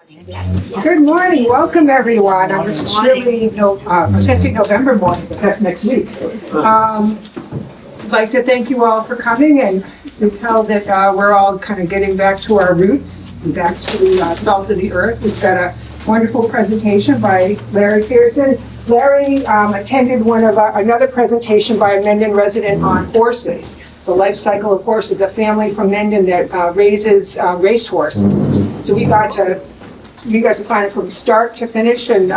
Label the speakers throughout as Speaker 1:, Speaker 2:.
Speaker 1: Good morning, welcome everyone on this chilly, I was gonna say November morning, but that's next week. I'd like to thank you all for coming, and you can tell that we're all kind of getting back to our roots, back to the salt of the earth. We've got a wonderful presentation by Larry Pearson. Larry attended another presentation by a Mendon resident on horses, the life cycle of horses, a family from Mendon that raises race horses. So we got to find it from start to finish, and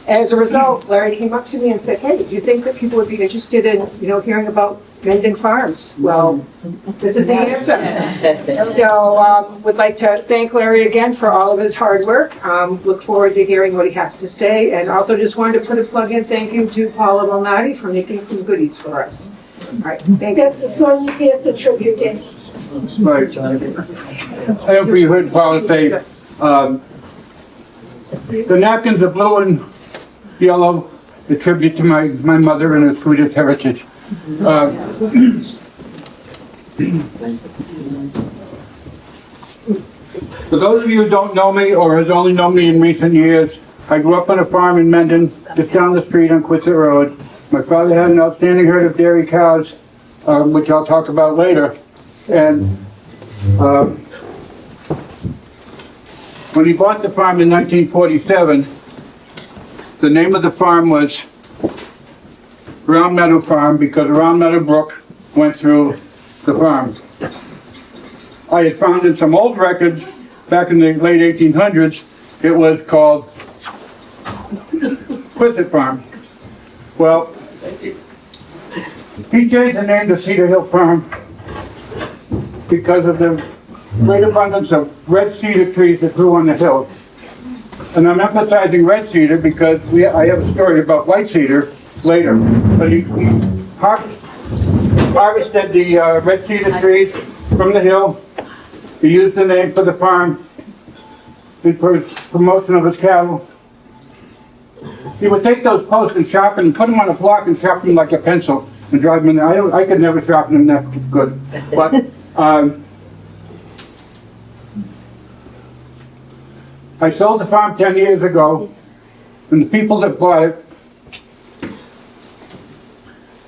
Speaker 1: as a result, Larry came up to me and said, "Hey, do you think that people would be interested in, hearing about Mendon farms?" Well, this is the answer. So, would like to thank Larry again for all of his hard work. Look forward to hearing what he has to say, and also just wanted to put a plug in. Thank you to Paula Malnati for making some goodies for us. All right, thank you.
Speaker 2: That's a song you Pearson tribute to.
Speaker 3: Right. I hope you heard Paula say, the napkins are blue and yellow, a tribute to my mother and her Swedish heritage. For those of you who don't know me or has only known me in recent years, I grew up on a farm in Mendon, just down the street on Quitsit Road. My father had an outstanding herd of dairy cows, which I'll talk about later. And when he bought the farm in 1947, the name of the farm was Round Meadow Farm because Round Meadow Brook went through the farm. I had found in some old records back in the late 1800s, it was called Quitsit Farm. Well, he changed the name to Cedar Hill Farm because of the great abundance of red cedar trees that grew on the hill. And I'm emphasizing red cedar because I have a story about white cedar later. But he harvested the red cedar trees from the hill. He used the name for the farm for his promotion of his cattle. He would take those posts and sharpen and put them on a block and sharpen them like a pencil and drive them in. I could never sharpen them that good. But I sold the farm 10 years ago, and the people that bought it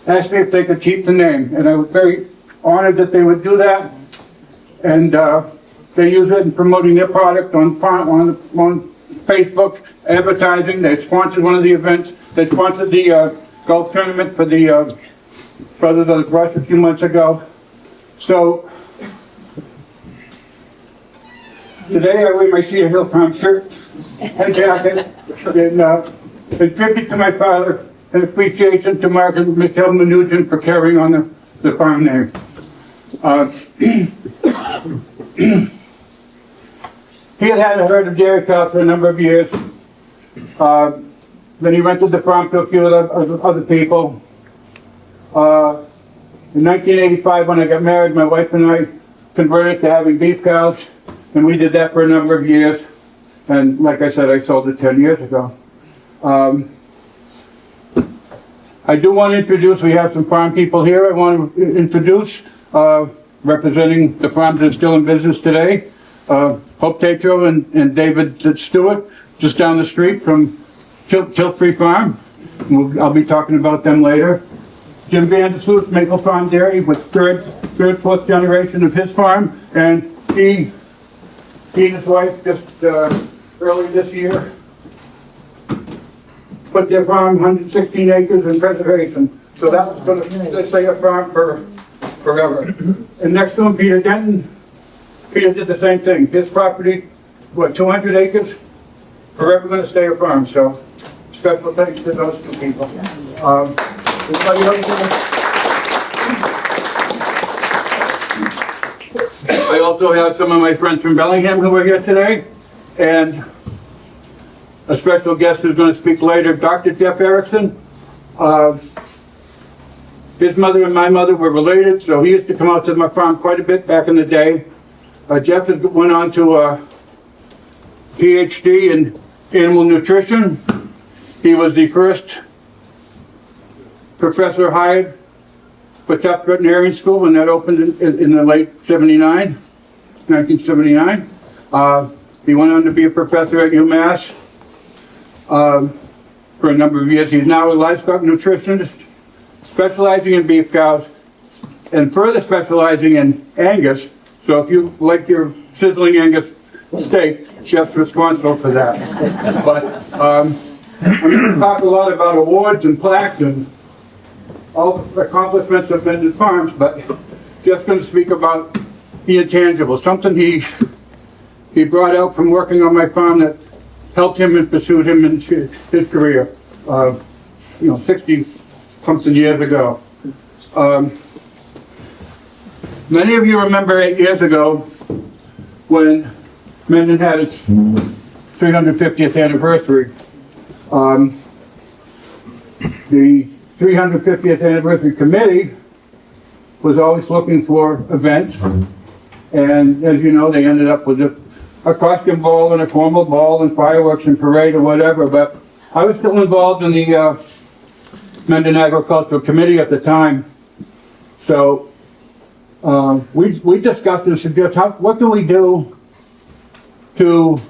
Speaker 3: asked me if they could keep the name, and I was very honored that they would do that. And they use it in promoting their product on Facebook, advertising. They sponsored one of the events. They sponsored the golf tournament for the Brothers of the Brush a few months ago. So today I wear my Cedar Hill Farm shirt and jacket in tribute to my father and appreciation to Mark and Michelle Mnuchin for carrying on the farm name. He had a herd of dairy cows for a number of years. Then he rented the farm to a few other people. In 1985, when I got married, my wife and I converted to having beef cows, and we did that for a number of years. And like I said, I sold it 10 years ago. I do want to introduce, we have some farm people here I want to introduce, representing the farms that are still in business today. Hope Tatro and David Stewart, just down the street from Tilt-Free Farm. I'll be talking about them later. Jim Vandersloot, Maple Farm Dairy, with third, fourth generation of his farm, and he and his wife just early this year put their farm 116 acres in preservation. So that was going to stay a farm forever. And next to him, Peter Denton. Peter did the same thing. His property, 200 acres, forever going to stay a farm. So special thanks to those two people. I also have some of my friends from Bellingham who are here today, and a special guest who's going to speak later, Dr. Jeff Ericson. His mother and my mother were related, so he used to come out to my farm quite a bit back in the day. Jeff went on to a PhD in animal nutrition. He was the first professor hired for Tufts Veterinarian School when that opened in the late 1979. He went on to be a professor at UMass for a number of years. He's now a livestock nutritionist, specializing in beef cows and further specializing in Angus. So if you like your sizzling Angus steak, chef's responsible for that. But I'm going to talk a lot about awards and plaques and all the accomplishments of Mendon Farms, but just going to speak about the intangible, something he brought out from working on my farm that helped him and pursued him in his career, 60-something years ago. Many of you remember 8 years ago when Mendon had its 350th anniversary. The 350th anniversary committee was always looking for events, and as you know, they ended up with a costume ball and a formal ball and fireworks and parade or whatever, but I was still involved in the Mendon Agricultural Committee at the time, so we discussed and suggested what can we do to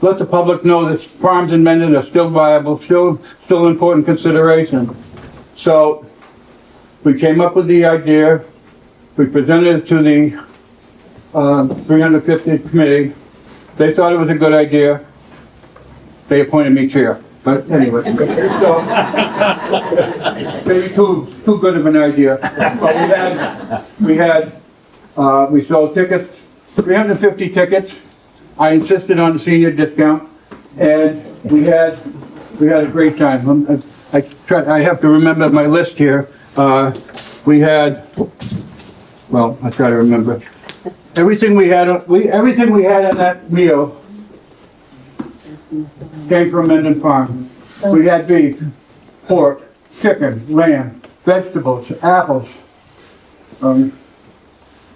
Speaker 3: let the public know that farms in Mendon are still viable, still important consideration. So we came up with the idea, we presented it to the 350th committee. They thought it was a good idea. They appointed me chair. But anyway, so maybe too good of an idea. But we sold tickets, 350 tickets. I insisted on the senior discount, and we had a great time. I have to remember my list here. We had, well, I try to remember. Everything we had on that meal came from Mendon Farm. We had beef, pork, chicken, lamb, vegetables, apples,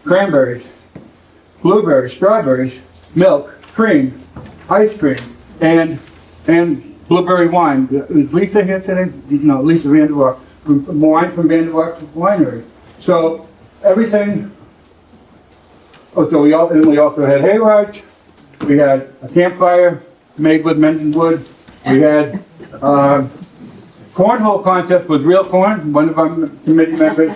Speaker 3: cranberries, blueberries, strawberries, milk, cream, ice cream, and blueberry wine. Is Lisa here today? No, Lisa Vanderwacht. Wine from Vanderwacht Winery. So everything. Oh, so we also had hay rides. We had a campfire made with Mendon wood. We had cornhole contest with real corn. One of our committee members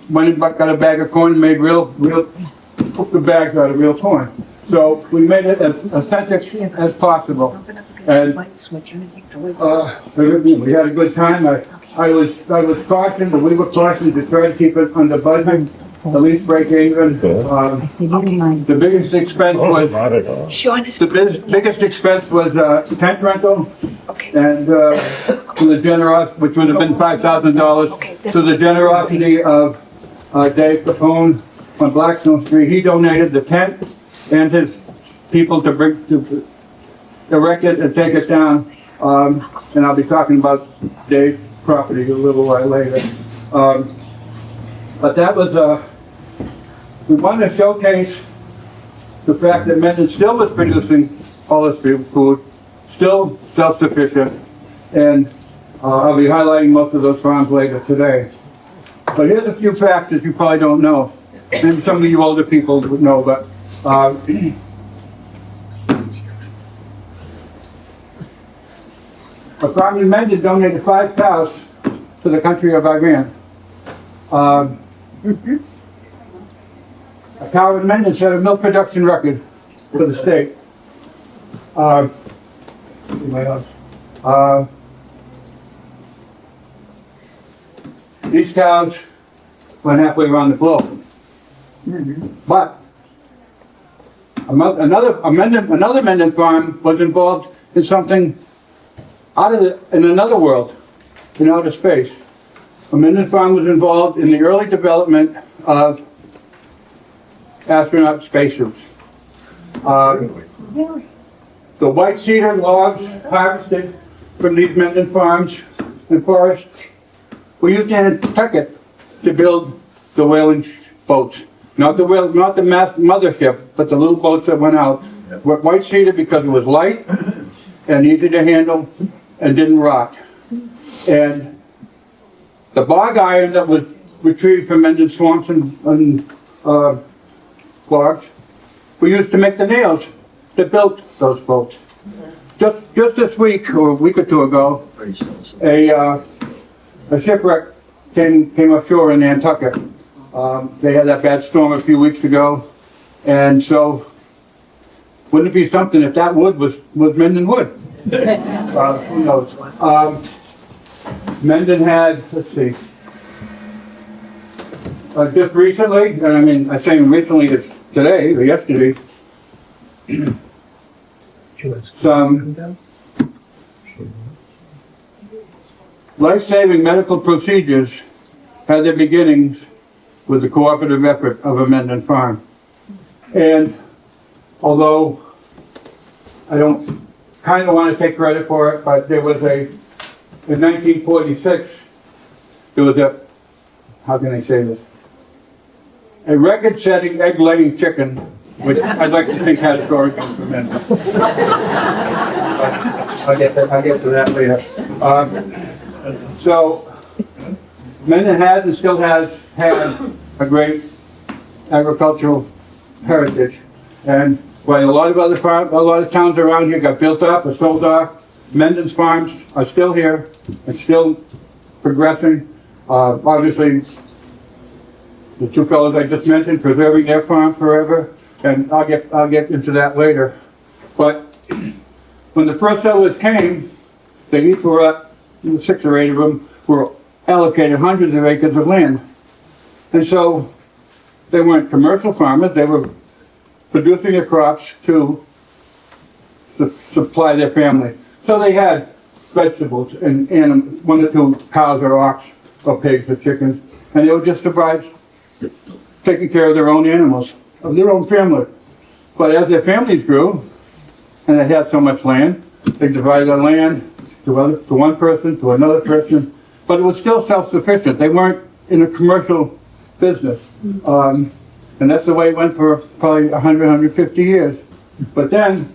Speaker 3: went and got a bag of corn and made took the bags out of real corn. So we made it as authentic as possible. And we had a good time. I was cautioned, but we were cautioned to try to keep it under budget, at least break even. The biggest expense was tent rental, and to the generosity, which would have been $5,000, to the generosity of Dave Capone on Blackstone Street. He donated the tent and his people to erect it and take it down. And I'll be talking about Dave's property a little while later. But that was, we wanted to showcase the fact that Mendon still was producing all this food, still self-sufficient, and I'll be highlighting most of those farms later today. But here's a few facts that you probably don't know. Maybe some of you older people would know, but a farm in Mendon donated 5 cows to the country of Iran. A cow in Mendon set a milk production record for the state. These cows went halfway around the globe. But another Mendon farm was involved in something in another world, in outer space. A Mendon farm was involved in the early development of astronaut spacesuits. The white cedar logs harvested from these Mendon farms and forests were used in Nantucket to build the whaling boats. Not the mothership, but the little boats that went out. White cedar because it was light and easy to handle and didn't rot. And the bog iron that was retrieved from Mendon swamps and bogs were used to make the nails that built those boats. Just this week, or a week or two ago, a shipwreck came ashore in Nantucket. They had that bad storm a few weeks ago, and so wouldn't it be something if that wood was Mendon wood? Who knows? Mendon had, let's see, just recently, and I mean, I say recently, it's today or yesterday, some life-saving medical procedures had their beginnings with the cooperative effort of a Mendon farm. And although I don't kind of want to take credit for it, but there was in 1946, there was how can I say this? A record-setting egg-laying chicken, which I'd like to think has origins from Mendon. I'll get to that later. So, Mendon has and still has had a great agricultural heritage, and while a lot of towns around here got built up or sold off, Mendon's farms are still here and still progressing. Obviously, the two fellows I just mentioned preserving their farm forever, and I'll get into that later. But when the first settlers came, they each were 6 or 8 of them were allocated hundreds of acres of land, and so they weren't commercial farmers. They were producing their crops to supply their family. So they had vegetables and 1 or 2 cows or ox or pigs or chickens, and they were just survived taking care of their own animals, of their own family. But as their families grew, and they had so much land, they divided their land to one person, to another person, but it was still self-sufficient. They weren't in a commercial business. And that's the way it went for probably 100, 150 years. But then,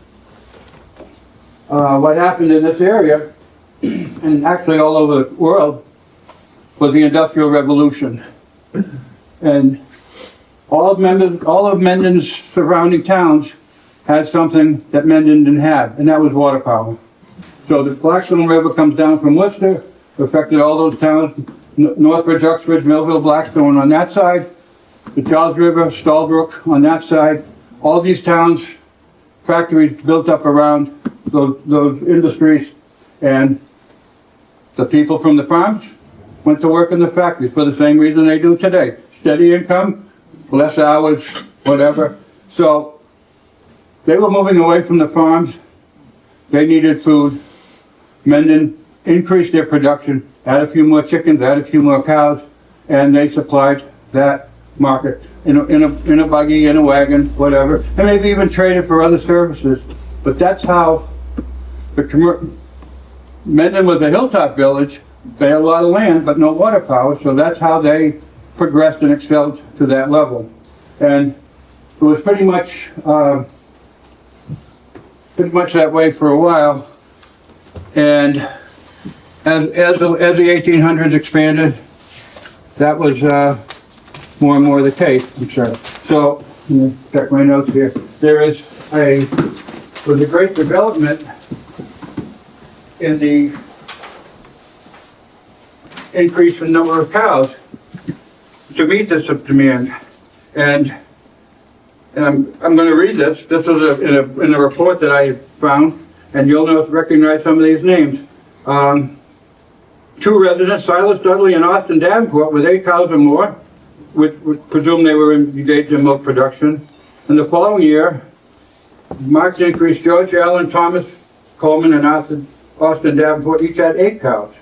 Speaker 3: what happened in this area, and actually all over the world, was the Industrial Revolution. And all of Mendon's surrounding towns had something that Mendon didn't have, and that was water power. So the Blackstone River comes down from Worcester, affected all those towns, Northbridge, Uxbridge, Millville, Blackstone on that side, the Charles River, Stallbrook on that side. All these towns, factories built up around those industries, and the people from the farms went to work in the factories for the same reason they do today. Steady income, less hours, whatever. So they were moving away from the farms. They needed food. Mendon increased their production, add a few more chickens, add a few more cows, and they supplied that market in a buggy, in a wagon, whatever, and maybe even traded for other services. But that's how Mendon was a hilltop village. They had a lot of land, but no water power, so that's how they progressed and excelled to that level. And it was pretty much that way for a while. And as the 1800s expanded, that was more and more the case, I'm sure. So, let me check my notes here. There was a great development in the increase in number of cows to meet this demand. And I'm going to read this. This was in a report that I found, and you'll recognize some of these names. 2 residents, Silas Dudley and Austin Davenport, with 8 cows or more, would presume they were engaged in milk production. In the following year, marked increase, George Allen, Thomas Coleman, and Austin Davenport each had 8 cows.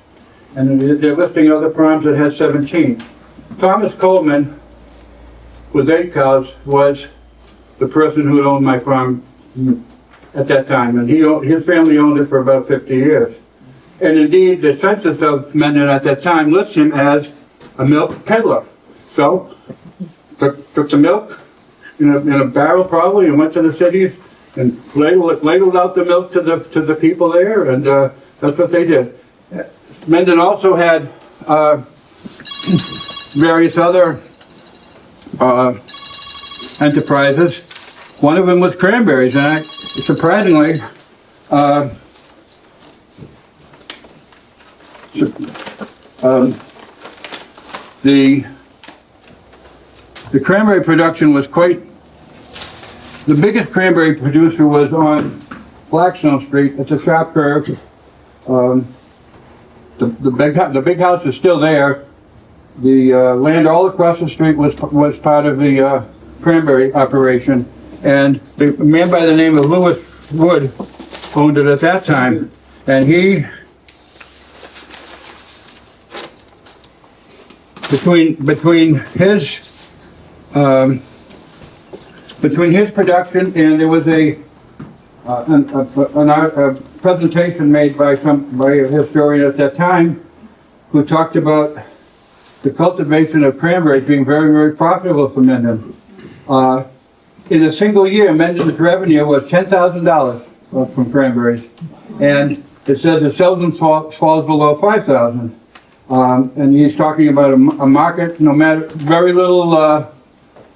Speaker 3: And they're listing other farms that had 17. Thomas Coleman, with 8 cows, was the person who had owned my farm at that time, and his family owned it for about 50 years. And indeed, the census of Mendon at that time lists him as a milk peddler. So, took the milk in a barrel probably, and went to the cities and ladled out the milk to the people there, and that's what they did. Mendon also had various other enterprises. one of them was cranberries, and surprisingly, the cranberry production was the biggest cranberry producer was on Blackstone Street. It's a sharp curve. The big house is still there. The land all across the street was part of the cranberry operation, and the man by the name of Lewis Wood owned it at that time, and he, between his production, and there was a presentation made by a historian at that time who talked about the cultivation of cranberries being very, very profitable for Mendon. In a single year, Mendon's revenue was $10,000 from cranberries, and it says it seldom falls below $5,000. And he's talking about a market, no matter very little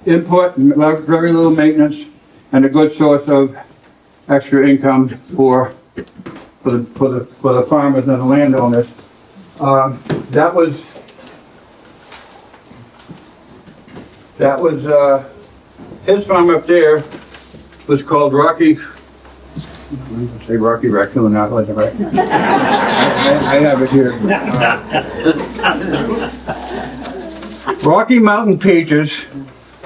Speaker 3: input, very little maintenance, and a good source of extra income for the farmers and the landowners. That was his farm up there was called Rocky. Say Rocky Raccoon, not like right. I have it here. Rocky Mountain Peaches,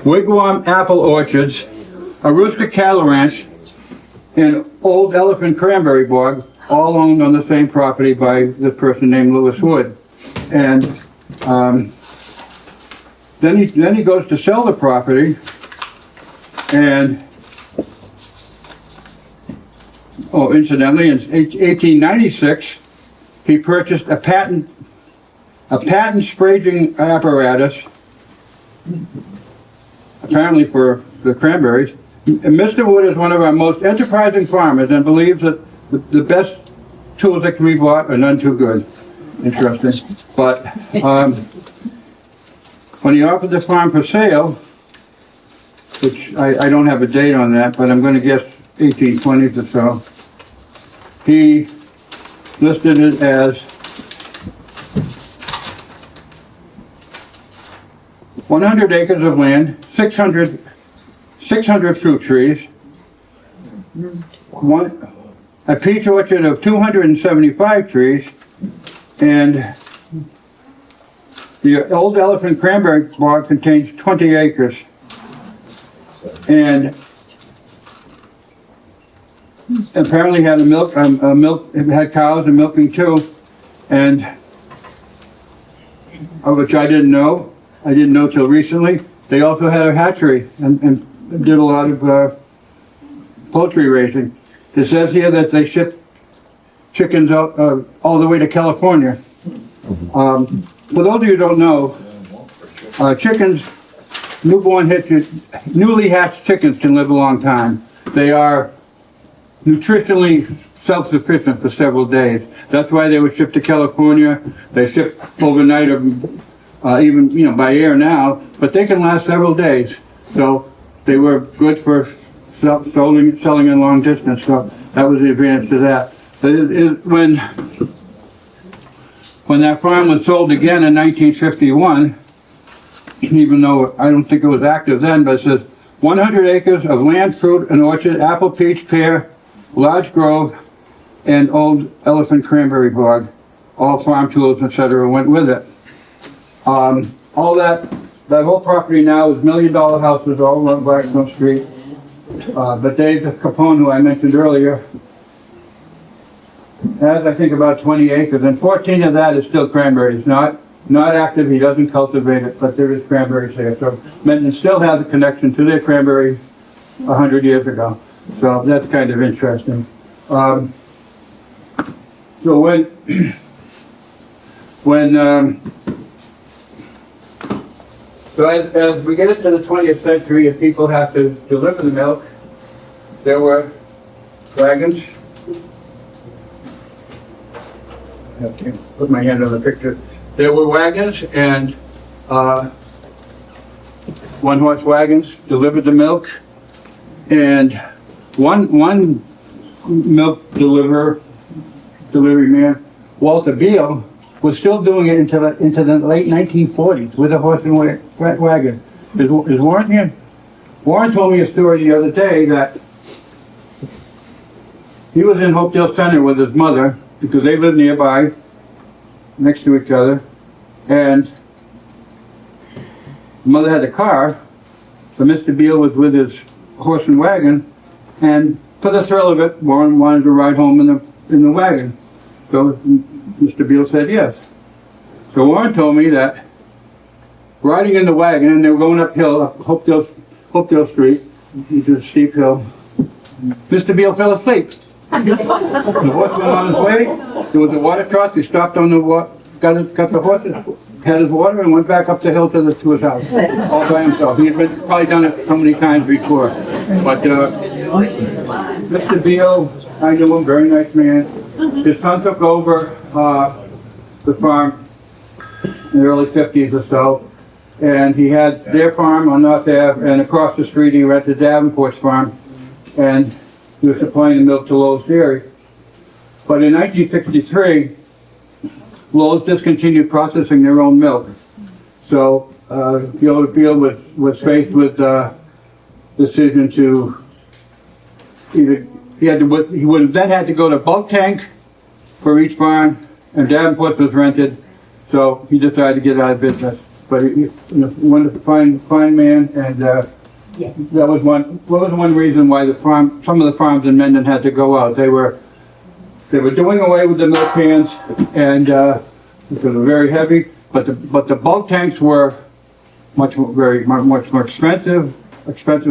Speaker 3: Wigwam Apple Orchards, Aroostook Cattle Ranch, and Old Elephant Cranberry Bog, all owned on the same property by this person named Lewis Wood. And then he goes to sell the property, and incidentally, in 1896, he purchased a patent spraying apparatus, apparently for the cranberries. And Mr. Wood is one of our most enterprising farmers and believes that the best tools that can be bought are none too good. Interesting. But when he offered the farm for sale, which I don't have a date on that, but I'm going to guess 1820s or so, he listed it as 100 acres of land, 600 fruit trees, a peach orchard of 275 trees, and the Old Elephant Cranberry Bog contains 20 acres. And apparently had it had cows and milking too, and which I didn't know. I didn't know till recently. They also had a hatchery and did a lot of poultry raising. It says here that they ship chickens out, all the way to California. For those of you who don't know, chickens, newly hatched chickens can live a long time. They are nutritionally self-sufficient for several days. That's why they were shipped to California. They ship overnight or even by air now, but they can last several days. So they were good for selling in long distance. So that was the advantage to that. But when that farm was sold again in 1951, even though I don't think it was active then, but it says 100 acres of land, fruit, and orchard, apple, peach, pear, large grove, and Old Elephant Cranberry Bog. All farm tools, etc. went with it. All that whole property now is $1 million houses all along Blackstone Street. But Dave Capone, who I mentioned earlier, has I think about 20 acres, and 14 of that is still cranberries. Not active, he doesn't cultivate it, but there is cranberries there. So Mendon still has a connection to their cranberry 100 years ago. So that's kind of interesting. So as we get into the 20th century and people have to deliver the milk, there were wagons. I can't put my hand on the picture. There were wagons and one-horse wagons delivered the milk, And one milk delivery man, Walter Beal, was still doing it into the late 1940s with a horse and wagon. Is Warren here? Warren told me a story the other day that he was in Hopedale Center with his mother because they lived nearby, next to each other, and mother had a car, so Mr. Beal was with his horse and wagon, and for the thrill of it, Warren wanted to ride home in the wagon. So Mr. Beal said yes. So Warren told me that riding in the wagon, and they were going uphill, up Hopedale Street, into a steep hill, Mr. Beal fell asleep. The horse went on his way, there was a water trough, he stopped on the water, got the horse, had his water, and went back up the hill to his house, all by himself. He had probably done it so many times before. But Mr. Beal, I knew him, very nice man. His son took over the farm in the early 50s or so, and he had their farm on North Ave, and across the street he rented Davenport's farm, and he was supplying the milk to Lowe's Dairy. But in 1963, Lowe's discontinued processing their own milk. So Beal was faced with the decision to either he would have then had to go to bulk tank for each barn, and Davenport was rented, so he decided to get out of business. But he was a fine man, and that was one reason why some of the farms in Mendon had to go out. They were doing away with the milk cans, and because they were very heavy. But the bulk tanks were much more expensive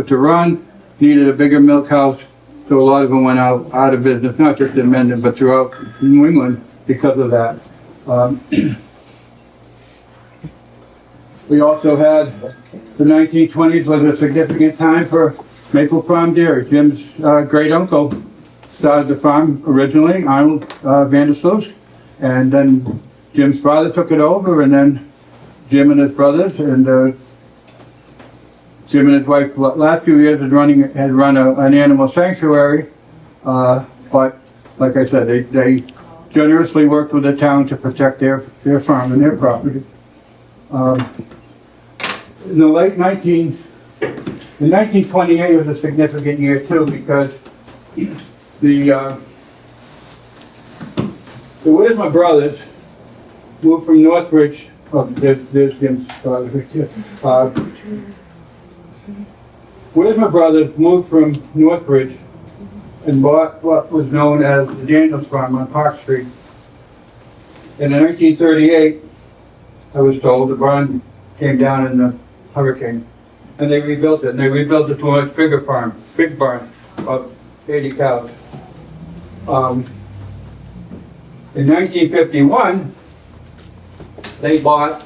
Speaker 3: to run. Needed a bigger milk house, so a lot of them went out of business. Not just in Mendon, but throughout New England because of that. We also had the 1920s was a significant time for Maple Farm Dairy. Jim's great uncle started the farm originally, Arnold Vandersloot, and then Jim's father took it over, and then Jim and his brothers, and Jim and his wife last few years had run an animal sanctuary, but like I said, they generously worked with the town to protect their farm and their property. In the late 1928 was a significant year too, because the Wisma brothers moved from Northbridge. Oh, there's Jim's father. Wisma brothers moved from Northbridge and bought what was known as the Daniels Farm on Park Street. And in 1938, I was told, the barn came down in the hurricane, and they rebuilt it. And they rebuilt it to a much bigger farm, big barn, about 80 cows. In 1951, they bought,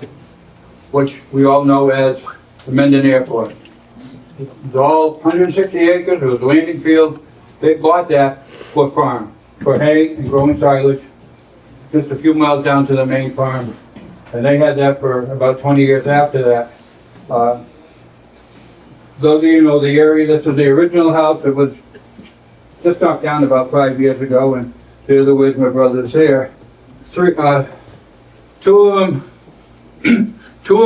Speaker 3: which we all know as the Mendon Airport. It was all 160 acres, it was a landing field. They bought that for farm, for hay and growing silage, just a few miles down to the main farm. And they had that for about 20 years after that. Those of you know the area, this is the original house. It was just knocked down about 5 years ago, and there's the Wisma brothers there. Two of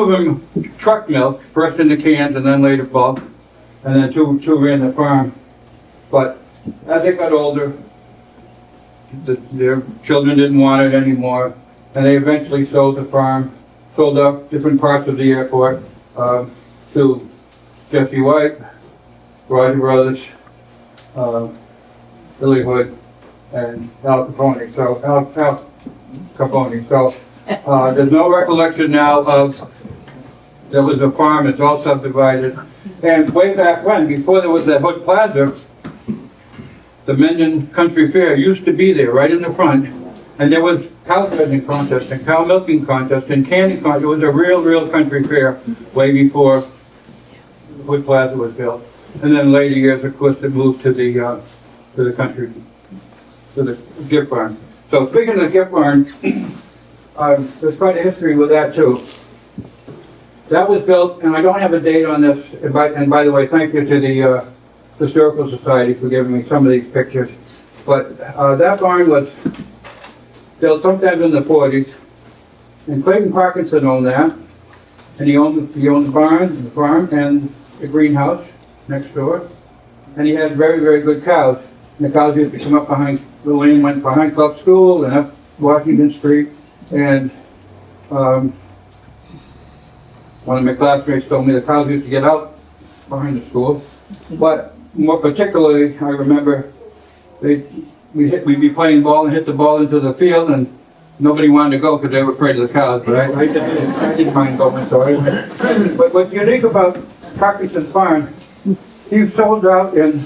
Speaker 3: them truck milk, first in the cans and then later bulk, and then two ran the farm. But as they got older, their children didn't want it anymore, and they eventually sold the farm, sold up different parts of the airport to Jesse White, Roger Brothers, Billy Hood, and Al Capone. So there's no recollection now of there was a farm. It's all subdivided. And way back when, before there was the Hood Plaza, the Mendon Country Fair used to be there, right in the front. And there was cow judging contest and cow milking contest and candy contest. It was a real country fair way before Hood Plaza was built. And then later years, of course, it moved to the country, to the gift barn. So speaking of the gift barn, there's quite a history with that too. That was built, and I don't have a date on this. And by the way, thank you to Historical Society for giving me some of these pictures. But that barn was built sometime in the 40s, and Clayton Parkinson owned that, and he owned the barn, the farm, and the greenhouse next door, and he had very, very good cows. And the cows used to come up behind, the lane went behind Club School and up Washington Street, and one of my classmates told me the cows used to get out behind the school, but more particularly, I remember we'd be playing ball and hit the ball into the field, and nobody wanted to go because they were afraid of the cows, but I didn't mind going, so but what's unique about Parkinson's farm, he sold out in,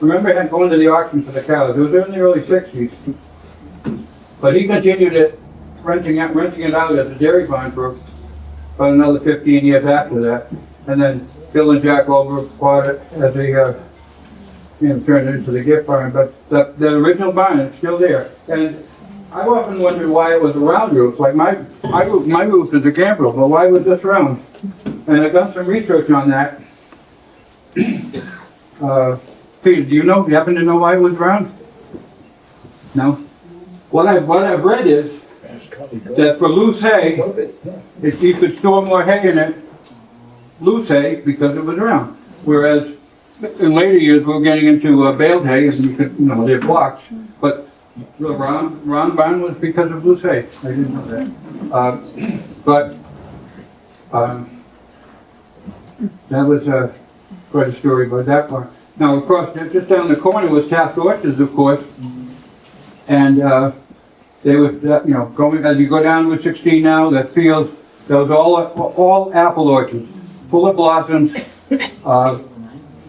Speaker 3: remember going to the auction for the cows, it was in the early 60s, but he continued it, renting it out as a dairy farm for about another 15 years after that, and then Bill and Jack over bought it as a, turned it into the gift farm, but the original barn is still there. And I've often wondered why it was a round roof. Like my roof is a camp roof, but why was this round? And I've done some research on that. Peter, do you happen to know why it was round? No? What I've read is that for loose hay, if you could store more hay in it, loose hay, because it was round. Whereas in later years, we're getting into baled hay, and you could, they're blocks. But the round barn was because of loose hay. I didn't know that. That was quite a story about that barn. Now, of course, just down the corner was Taft Orchards, of course, and they was, going as you go down Route 16 now. That field, that was all apple orchards, full of blossoms.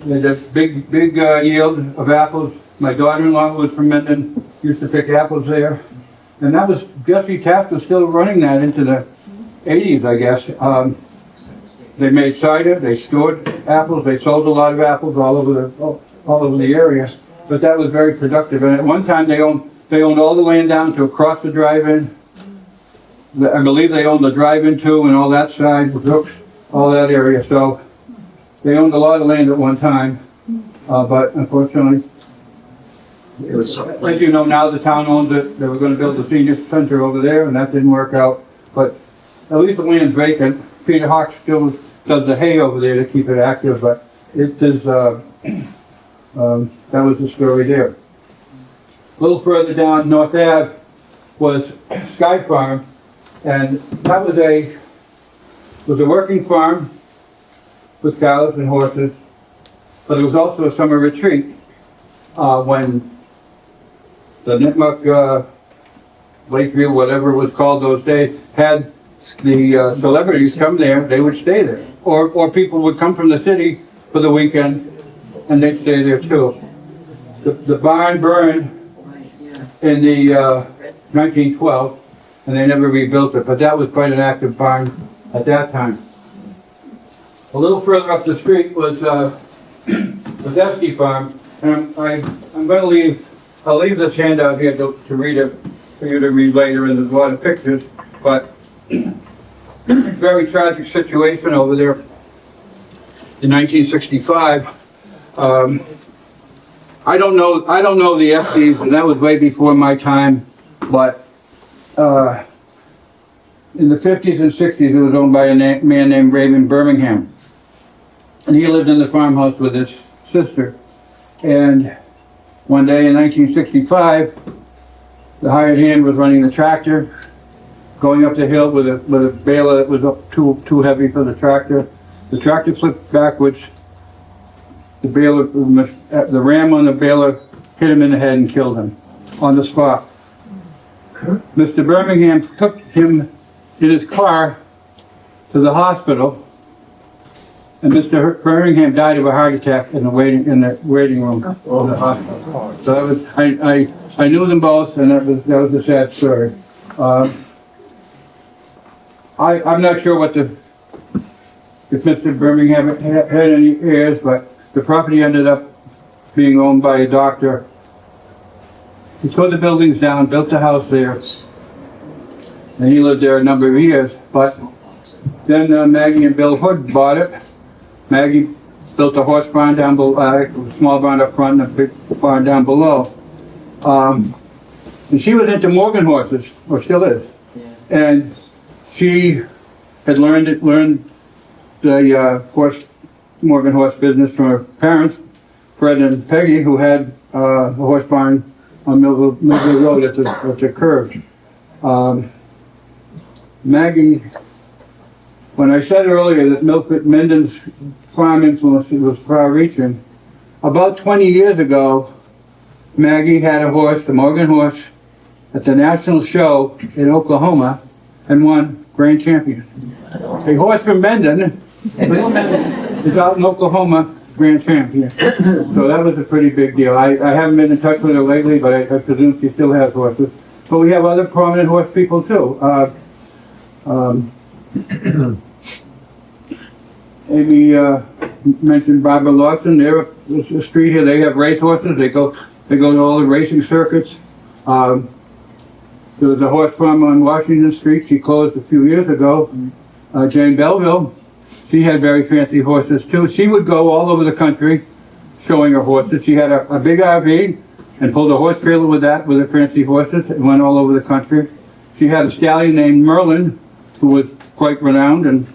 Speaker 3: They had a big yield of apples. My daughter-in-law, who was from Mendon, used to pick apples there. And that was, Jesse Taft was still running that into the 80s, I guess. They made cider, they stored apples, they sold a lot of apples all over the area. But that was very productive. And at one time they owned all the land down to across the drive-in. I believe they owned the drive-in too, and all that side, all that area. So they owned a lot of land at one time, but unfortunately, as you know, now the town owns it. They were going to build a senior center over there, and that didn't work out. But at least the land's vacant. Peter Hawk still does the hay over there to keep it active, but it is, that was the story there. A little further down North Ave was Sky Farm, and that was a working farm with cows and horses, but it was also a summer retreat. When the Nipmuc, Lakeview, whatever it was called those days, had the celebrities come there, they would stay there. Or people would come from the city for the weekend, and they'd stay there too. The barn burned in the 1912, and they never rebuilt it, but that was quite an active barn at that time. A little further up the street was the Desky Farm, and I'm going to leave, I'll leave this handout here to read it, for you to read later, and there's a lot of pictures, but very tragic situation over there in 1965. I don't know the FDs, and that was way before my time, but in the 50s and 60s it was owned by a man named Raymond Birmingham, and he lived in the farmhouse with his sister. And one day in 1965, the hired hand was running the tractor, going up the hill with a baler that was too heavy for the tractor. The tractor flipped backwards. The ram on the baler hit him in the head and killed him on the spot. Mr. Birmingham took him in his car to the hospital, and Mr. Birmingham died of a heart attack in the waiting room of the hospital. So that was, I knew them both, and that was a sad story. I'm not sure if Mr. Birmingham had any heirs, but the property ended up being owned by a doctor. He tore the buildings down, built the house there, and he lived there a number of years. But then Maggie and Bill Hood bought it. Maggie built a horse barn down below, a small barn up front and a big barn down below. And she was into Morgan horses, or still is. And she had learned the Morgan horse business from her parents, Fred and Peggy, who had a horse barn on Millville Road at the curve. Maggie, when I said earlier that Mendon's farm influence was far-reaching, about 20 years ago, Maggie had a horse, the Morgan horse, at the national show in Oklahoma and won grand champion. A horse from Mendon is out in Oklahoma, grand champion. So that was a pretty big deal. I haven't been in touch with her lately, but I presume she still has horses. But we have other prominent horse people too. Amy mentioned Barbara Lawson. They're a street here. They have race horses. They go to all the racing circuits. There was a horse farm on Washington Street. She closed a few years ago. Jane Belleville, she had very fancy horses too. She would go all over the country showing her horses. She had a big RV and pulled a horse trailer with her fancy horses and went all over the country. She had a stallion named Merlin who was quite renowned and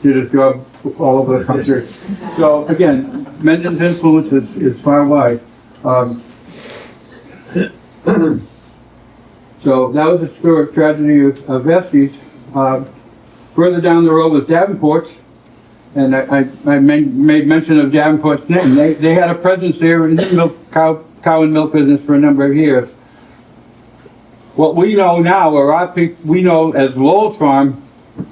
Speaker 3: did his job all over the country. So again, Mendon's influence is far wide. So that was the historic tragedy of Estes. Further down the road was Davenport's, and I made mention of Davenport's name. They had a presence there in the cow and milk business for a number of years. What we know now, or we know as Lowell's Farm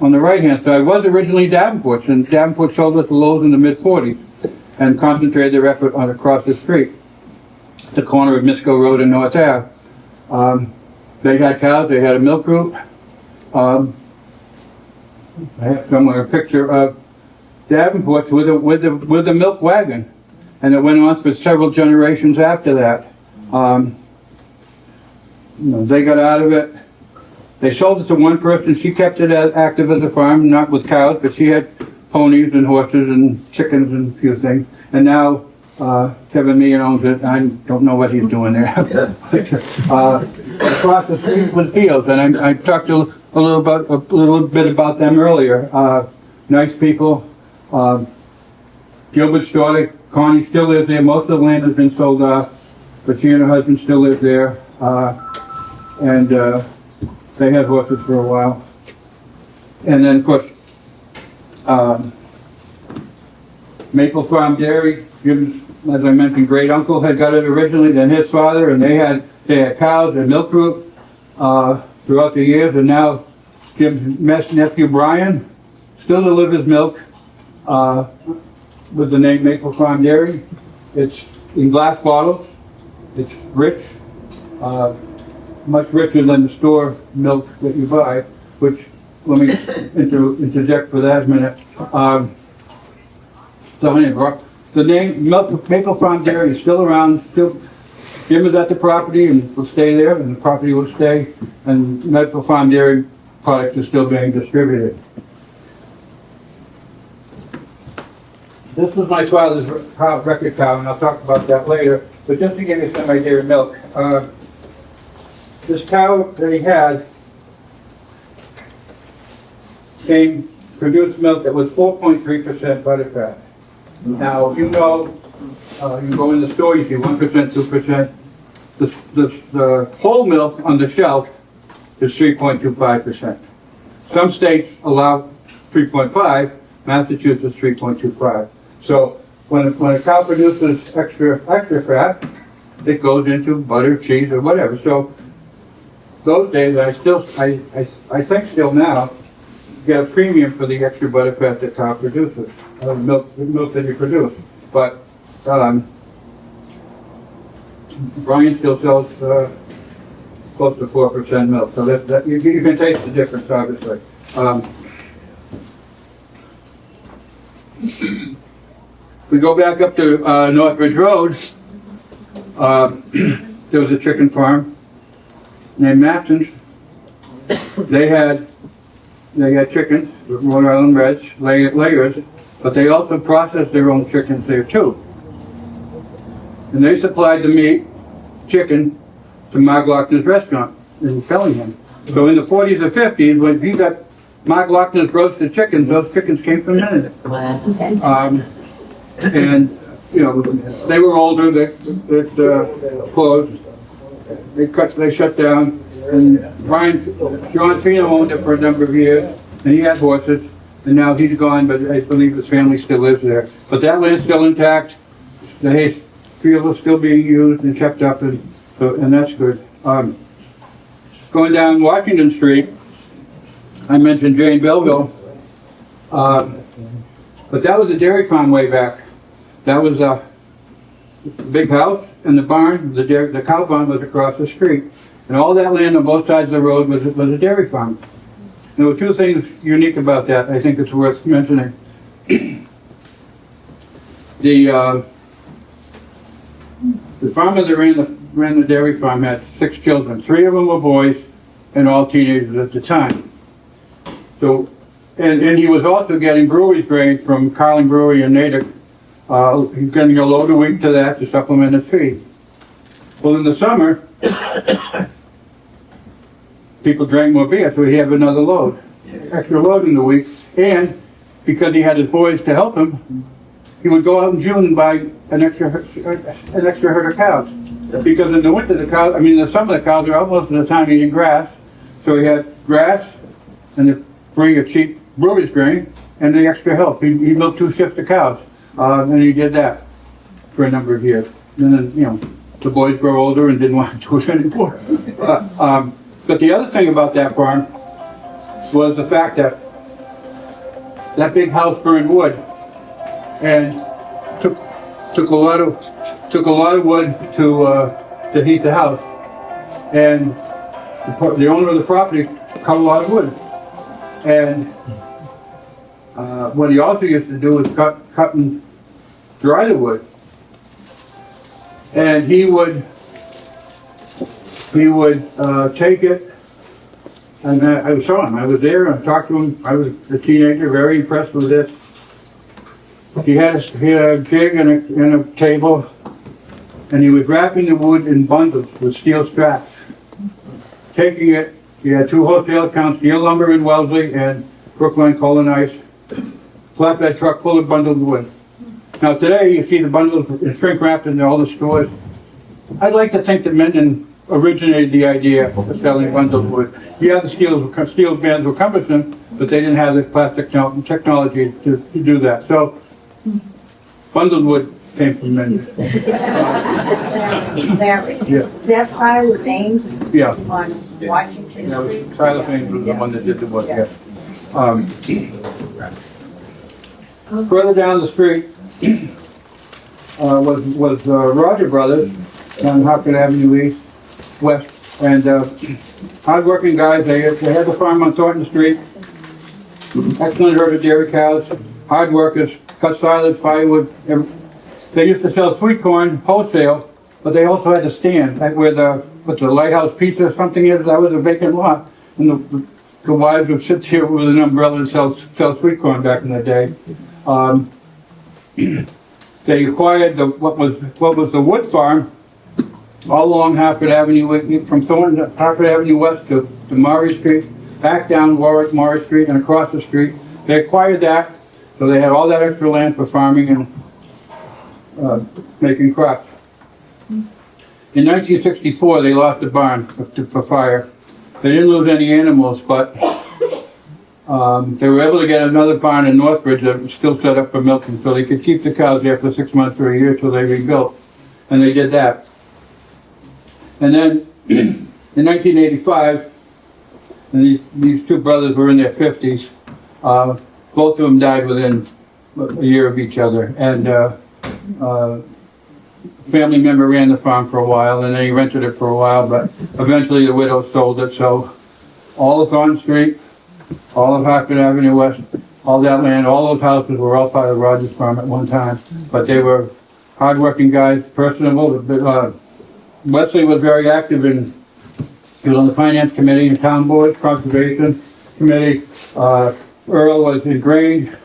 Speaker 3: on the right-hand side, was originally Davenport's, and Davenport sold it to Lowell's in the mid-40s and concentrated their effort on across the street, the corner of Misco Road and North Ave. They had cows, they had a milk group. I have somewhere a picture of Davenport's with a milk wagon, and it went on for several generations after that. They got out of it. They sold it to one person. She kept it as active as a farm, not with cows, but she had ponies and horses and chickens and a few things. And now Kevin Meehan owns it. I don't know what he's doing there. Across the street was Fields, and I talked a little bit about them earlier. Nice people. Gilbert's daughter, Connie, still lives there. Most of the land has been sold off, but she and her husband still live there. And they had horses for a while. And then, of course, Maple Farm Dairy, Jim's, as I mentioned, great uncle had got it originally, then his father, and they had cows and milk group throughout the years, and now Jim's nephew Brian still delivers milk with the name Maple Farm Dairy. It's in glass bottles. It's rich, much richer than the store milk that you buy, which, let me interject for that a minute. So anyway, the name Maple Farm Dairy is still around. Jim is at the property and will stay there, and the property will stay, and Maple Farm Dairy products are still being distributed. This was my father's record cow, and I'll talk about that later, but just to give you some idea of milk. This cow that he had produced milk that was 4.3% butterfat. Now, you know, you go in the store, you see 1%, 2%. The whole milk on the shelf is 3.25%. Some states allow 3.5, Massachusetts 3.25. So when a cow produces extra fat, it goes into butter, cheese, or whatever. So those days, I think still now, get a premium for the extra butter fat that cow produces, the milk that you produce. But Brian still sells close to 4% milk, so that you can taste the difference, obviously. We go back up to Northbridge Road. There was a chicken farm named Matson's. They had chickens, Rhode Island Reds, layers, but they also processed their own chickens there too. And they supplied the meat, chicken, to Mark Lochner's restaurant in Bellingham. So in the 40s or 50s, when you got Mark Lochner's roasted chickens, those chickens came from Mendon. And, you know, they were older, they closed, they shut down, and John Trino owned it for a number of years, and he had horses, and now he's gone, but I believe his family still lives there. But that land's still intact, the hay field is still being used and kept up, and that's good. Going down Washington Street, I mentioned Jane Belleville, but that was a dairy farm way back. That was a big house, and the barn, the cow barn was across the street. And all that land on both sides of the road was a dairy farm. There were two things unique about that I think it's worth mentioning. The farmer that ran the dairy farm had 6 children. 3 of them were boys, and all teenagers at the time. So, and he was also getting brewery's grain from Carling Brewery in Natick. He's getting a load a week to that to supplement his feed. Well, in the summer, people drank more beer, so he'd have another load, extra load in the week. And because he had his boys to help him, he would go out in June and buy an extra herd of cows. Because in the winter, the summer, the cows are out most of the time eating grass. So he had grass and the free of cheap brewery's grain and the extra help. He milked 2 shifts of cows, and he did that for a number of years. And then, you know, the boys grow older and didn't want to do it anymore. But the other thing about that farm was the fact that that big house burned wood and took a lot of wood to heat the house. And the owner of the property cut a lot of wood. And what he also used to do was cut and dry the wood. And he would take it, and I saw him. I was there and talked to him. I was a teenager, very impressed with this. He had a jig and a table, and he was wrapping the wood in bundles with steel straps. Taking it, he had 2 wholesale accounts, Steel Lumber in Wellesley and Brookline Coal and Ice, flatbed truck full of bundled wood. Now today, you see the bundles shrink wrapped in all the stores. I'd like to think that Mendon originated the idea of selling bundled wood. Yeah, the steel bands were cumbersome, but they didn't have the plastic technology to do that. So, bundled wood came from Mendon.
Speaker 4: Larry,
Speaker 3: Yeah.
Speaker 4: that Silas Ames
Speaker 3: Yeah.
Speaker 4: on Washington
Speaker 3: That was
Speaker 4: Street?
Speaker 3: Silas Ames was the one that did the wood, yes. Further down the street was Roger Brothers on Hopkins Avenue East, West, and hard-working guys. They had the farm on Thornton Street. Excellent herd of dairy cows, hard workers, cut silage, firewood. They used to sell sweet corn wholesale, but they also had a stand where the Lighthouse Pizza or something is. That was a vacant lot, and the wives would sit here with an umbrella and sell sweet corn back in the day. They acquired what was the wood farm all along Hartford Avenue, from Thornton, Hartford Avenue West to Maury Street, back down Warwick, Maury Street, and across the street. They acquired that, so they had all that extra land for farming and making crops. In 1964, they lost the barn for fire. They didn't lose any animals, but they were able to get another barn in Northbridge that was still set up for milking, so they could keep the cows there for 6 months or a year till they rebuilt. And they did that. And then in 1985, and these 2 brothers were in their 50s. Both of them died within a year of each other. And a family member ran the farm for a while, and then he rented it for a while, but eventually the widow sold it. So all of Thornton Street, all of Hartford Avenue West, all that land, all those houses were all part of Rogers Farm at one time. But they were hard-working guys, personable. Wesley was very active he was on the finance committee, the town board, conservation committee. Earl was ingrained.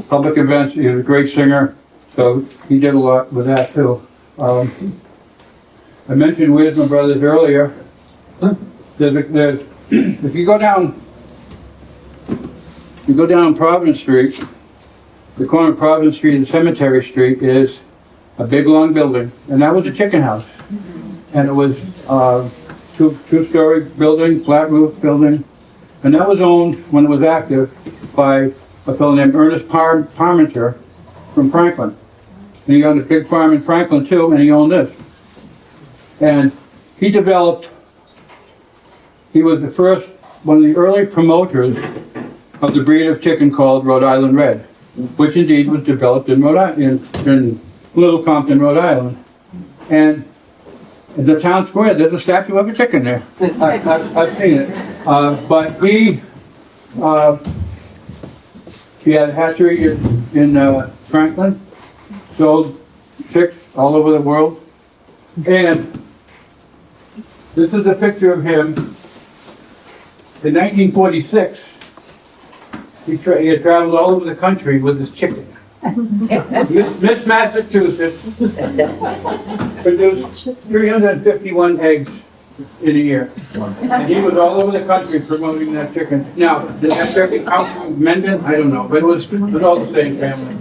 Speaker 3: public events. He was a great singer, so he did a lot with that too. I mentioned Wisdom Brothers earlier. If you go down Providence Street, the corner of Providence Street and Cemetery Street is a big long building, and that was a chicken house. And it was two-story building, flat roof building, and that was owned, when it was active, by a fellow named Ernest Parmenter from Franklin. And he owned a big farm in Franklin too, and he owned this. And he was the first, one of the early promoters of the breed of chicken called Rhode Island Red, which indeed was developed in in Little Compton, Rhode Island. And in the town square, there's a statue of a chicken there. I've seen it. But he had a hatchery in Franklin, sold chicks all over the world. And this is a picture of him in 1946. He had traveled all over the country with his chicken. Miss Massachusetts produced 351 eggs in a year. And he was all over the country promoting that chicken. Now, did that turkey come from Mendon? I don't know, but it was all the same family.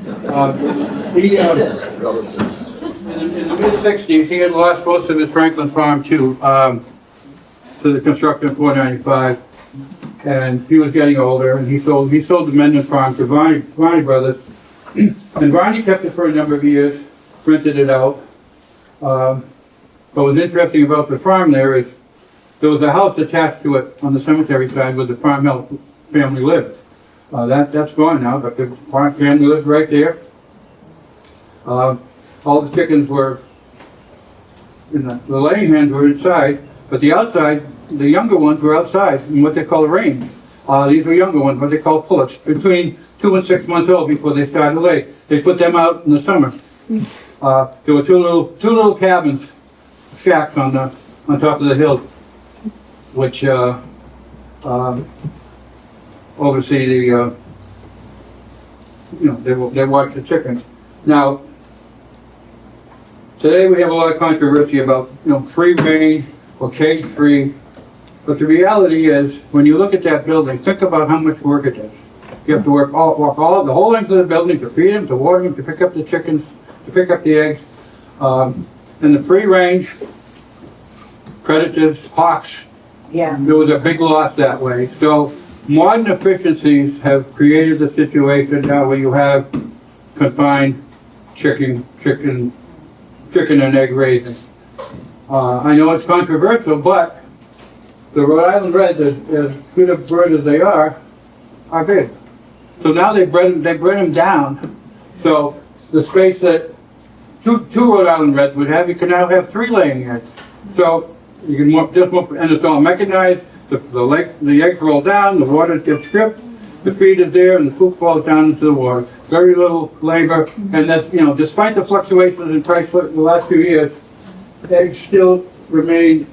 Speaker 3: In the mid-60s, he had lost most of his Franklin farm to the construction of 495. And he was getting older, and he sold the Mendon farm to Varney Brothers. And Varney kept it for a number of years, rented it out. What was interesting about the farm there is there was a house attached to it on the cemetery side where the farm family lived. That's gone now, but the farm family lived right there. All the chickens were, the laying hens were inside, but the outside, the younger ones were outside in what they call a range. These were younger ones, what they call pullets, between 2 and 6 months old before they started to lay. They put them out in the summer. There were two little cabins, shacks on top of the hill, which oversee the they watch the chickens. Now, today we have a lot of controversy about free range or cage free, but the reality is when you look at that building, think about how much work it is. You have to walk the whole length of the building to feed them, to water them, to pick up the chickens, to pick up the eggs. And the free range, predators, hawks, there was a big loss that way. So modern efficiencies have created a situation now where you have confined chicken and egg raising. I know it's controversial, but the Rhode Island Reds, as good a bird as they are big. So now they bred them down. So the space that two Rhode Island Reds would have, you can now have 3 laying eggs. So you can and it's all mechanized. The eggs roll down, the water gets stripped, the feed is there, and the food falls down into the water. Very little labor, and that's despite the fluctuations in price for the last few years, eggs still remain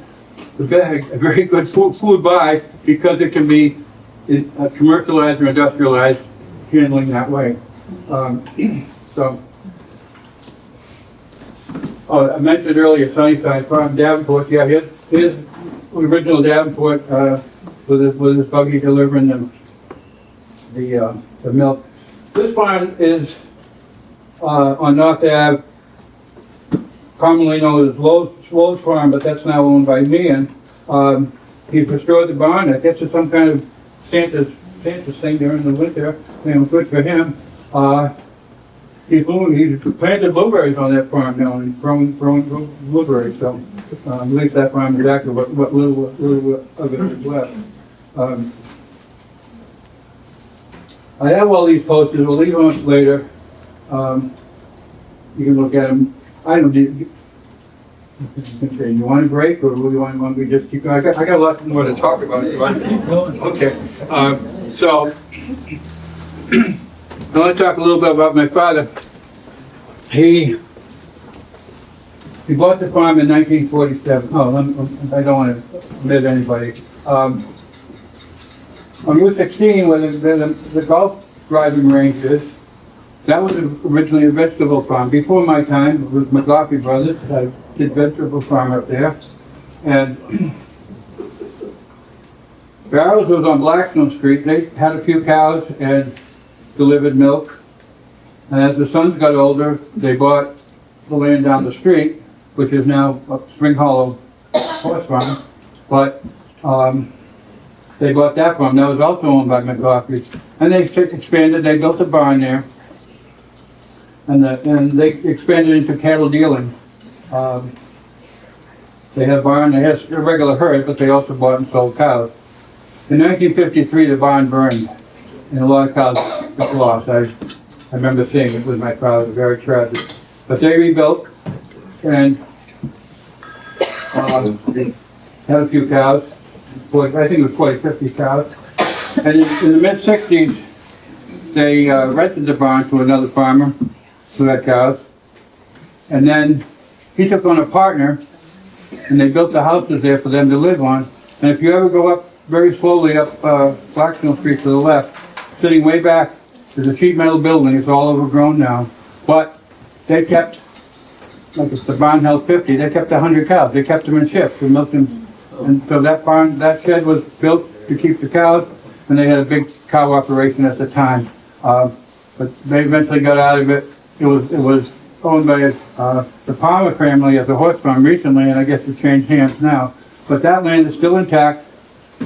Speaker 3: a very good food buy because it can be commercialized or industrialized handling that way. I mentioned earlier Sunnyside Farm, Davenport. Yeah, his original Davenport with his buggy delivering the milk. This barn is on North Ave, commonly known as Lowe's Farm, but that's now owned by me. And he's restored the barn. I guess it's some kind of Santa's thing during the winter. Good for him. He's planted blueberries on that farm now and growing blueberries. So at least that farm is active. What little of it is left. I have all these posters. We'll leave them later. You can look at them. I don't know. You want a break, or do you want me to just keep going? I got a lot more to talk about. You want to keep going? Okay. So I want to talk a little bit about my father. He bought the farm in 1947. Oh, I don't want to omit anybody. On Route 16, where the golf driving range is, That was originally a vegetable farm. Before my time, it was McLaughlin Brothers. I did vegetable farm up there. And Barrows was on Blackstone Street. They had a few cows and delivered milk. And as the sons got older, they bought the land down the street, which is now up Spring Hollow Horse Farm. But they bought that farm. That was also owned by McLaughlin. And they expanded. They built a barn there. And they expanded into cattle dealing. They had a barn. They had a regular herd, but they also bought and sold cows. In 1953, the barn burned, and a lot of cows got lost. I remember seeing it with my father. Very tragic. But they rebuilt and had a few cows. I think it was 40, 50 cows. And in the mid-60s, they rented the barn to another farmer who had cows. And then he took on a partner, and they built the houses there for them to live on. And if you ever go up very slowly up Blackstone Street to the left, sitting way back, there's a sheet metal building. It's all overgrown now. But they kept, like if the barn held 50, they kept 100 cows. They kept them in shifts and milked them. And so that barn, that shed was built to keep the cows, and they had a big cow operation at the time. But they eventually got out of it. It was owned by the Palmer family at the horse farm recently, and I guess it changed hands now. But that land is still intact,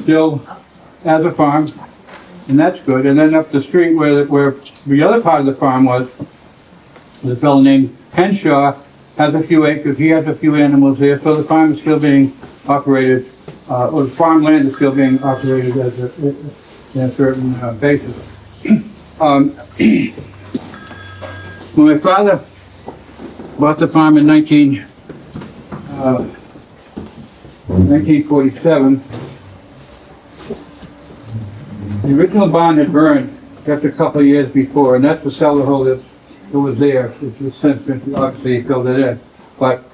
Speaker 3: still as a farm, and that's good. And then up the street where the other part of the farm was a fellow named Henshaw has a few acres. He has a few animals there, so the farm is still being operated, or the farmland is still being operated as in a certain basis. When my father bought the farm in 1947, the original barn had burned just a couple of years before, and that's the cellar hole that was there. It's just since been, obviously, filled it in. But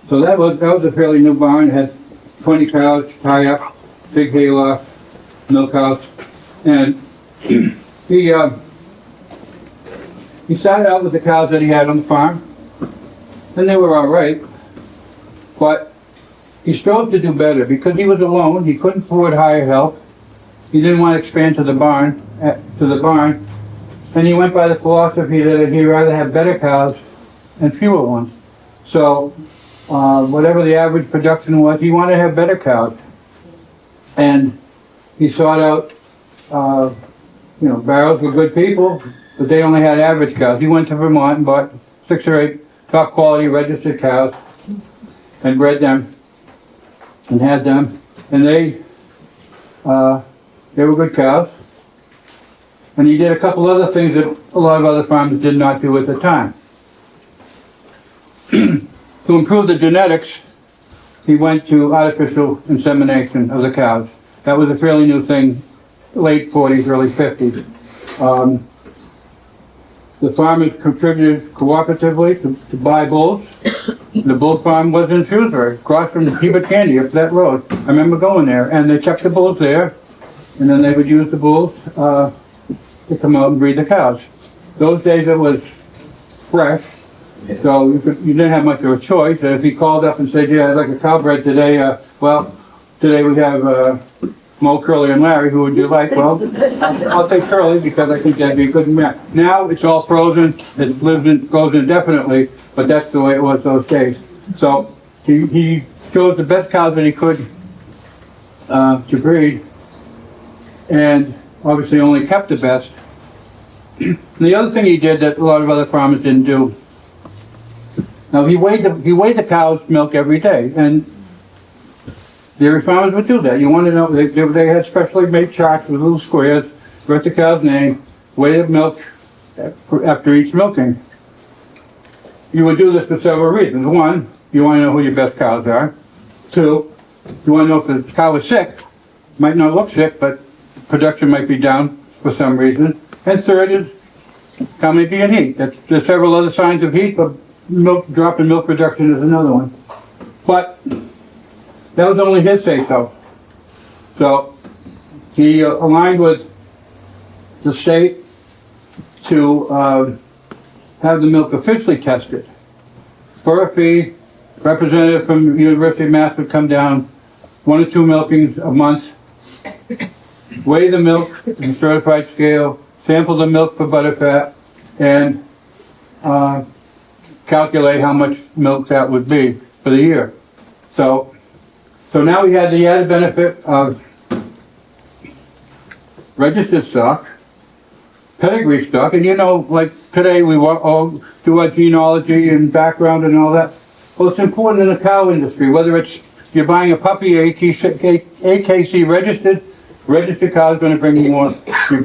Speaker 3: so that was a fairly new barn. It had 20 cows, tie up, big hayloft, milk house, and he started out with the cows that he had on the farm, and they were all right. But he strove to do better because he was alone. He couldn't afford hired help. He didn't want to expand to the barn, and he went by the philosophy that he'd rather have better cows and fewer ones. So whatever the average production was, he wanted to have better cows. And he sought out, Barrows were good people, but they only had average cows. He went to Vermont and bought 6 or 8 top quality registered cows and bred them and had them. And they were good cows. And he did a couple other things that a lot of other farmers did not do at the time. To improve the genetics, he went to artificial insemination of the cows. That was a fairly new thing, late 40s, early 50s. The farmers contributed cooperatively to buy bulls. The bull farm was in Shrewsbury, across from the Heber Candy up that road. I remember going there, and they kept the bulls there, and then they would use the bulls to come out and breed the cows. Those days it was fresh, so you didn't have much of a choice. And if he called up and said, "Yeah, I'd like a cow bred today," today we have Mo, Curly, and Larry. Who would you like? Well, I'll take Curly because I think that'd be a good match. Now it's all frozen. It goes indefinitely, but that's the way it was those days. So he chose the best cows that he could to breed, and obviously only kept the best. And the other thing he did that a lot of other farmers didn't do. Now he weighed the cow's milk every day, and dairy farmers would do that. You want to know, they had specially made charts with little squares, wrote the cow's name, weighed the milk after each milking. You would do this for several reasons. One, you want to know who your best cows are. Two, you want to know if the cow is sick. Might not look sick, but production might be down for some reason. And third is, cow may be in heat. There's several other signs of heat, but drop in milk production is another one. But that was only his say-so. So he aligned with the state to have the milk officially tested. For a fee, representative from University of Mass would come down, 1 or 2 milkings a month, weigh the milk in a certified scale, sample the milk for butterfat, and calculate how much milk that would be for the year. So now we had the added benefit of registered stock, pedigree stock, and like today we all do our genealogy and background and all that. Well, it's important in the cow industry, whether it's you're buying a puppy, AKC registered cow is going to bring you more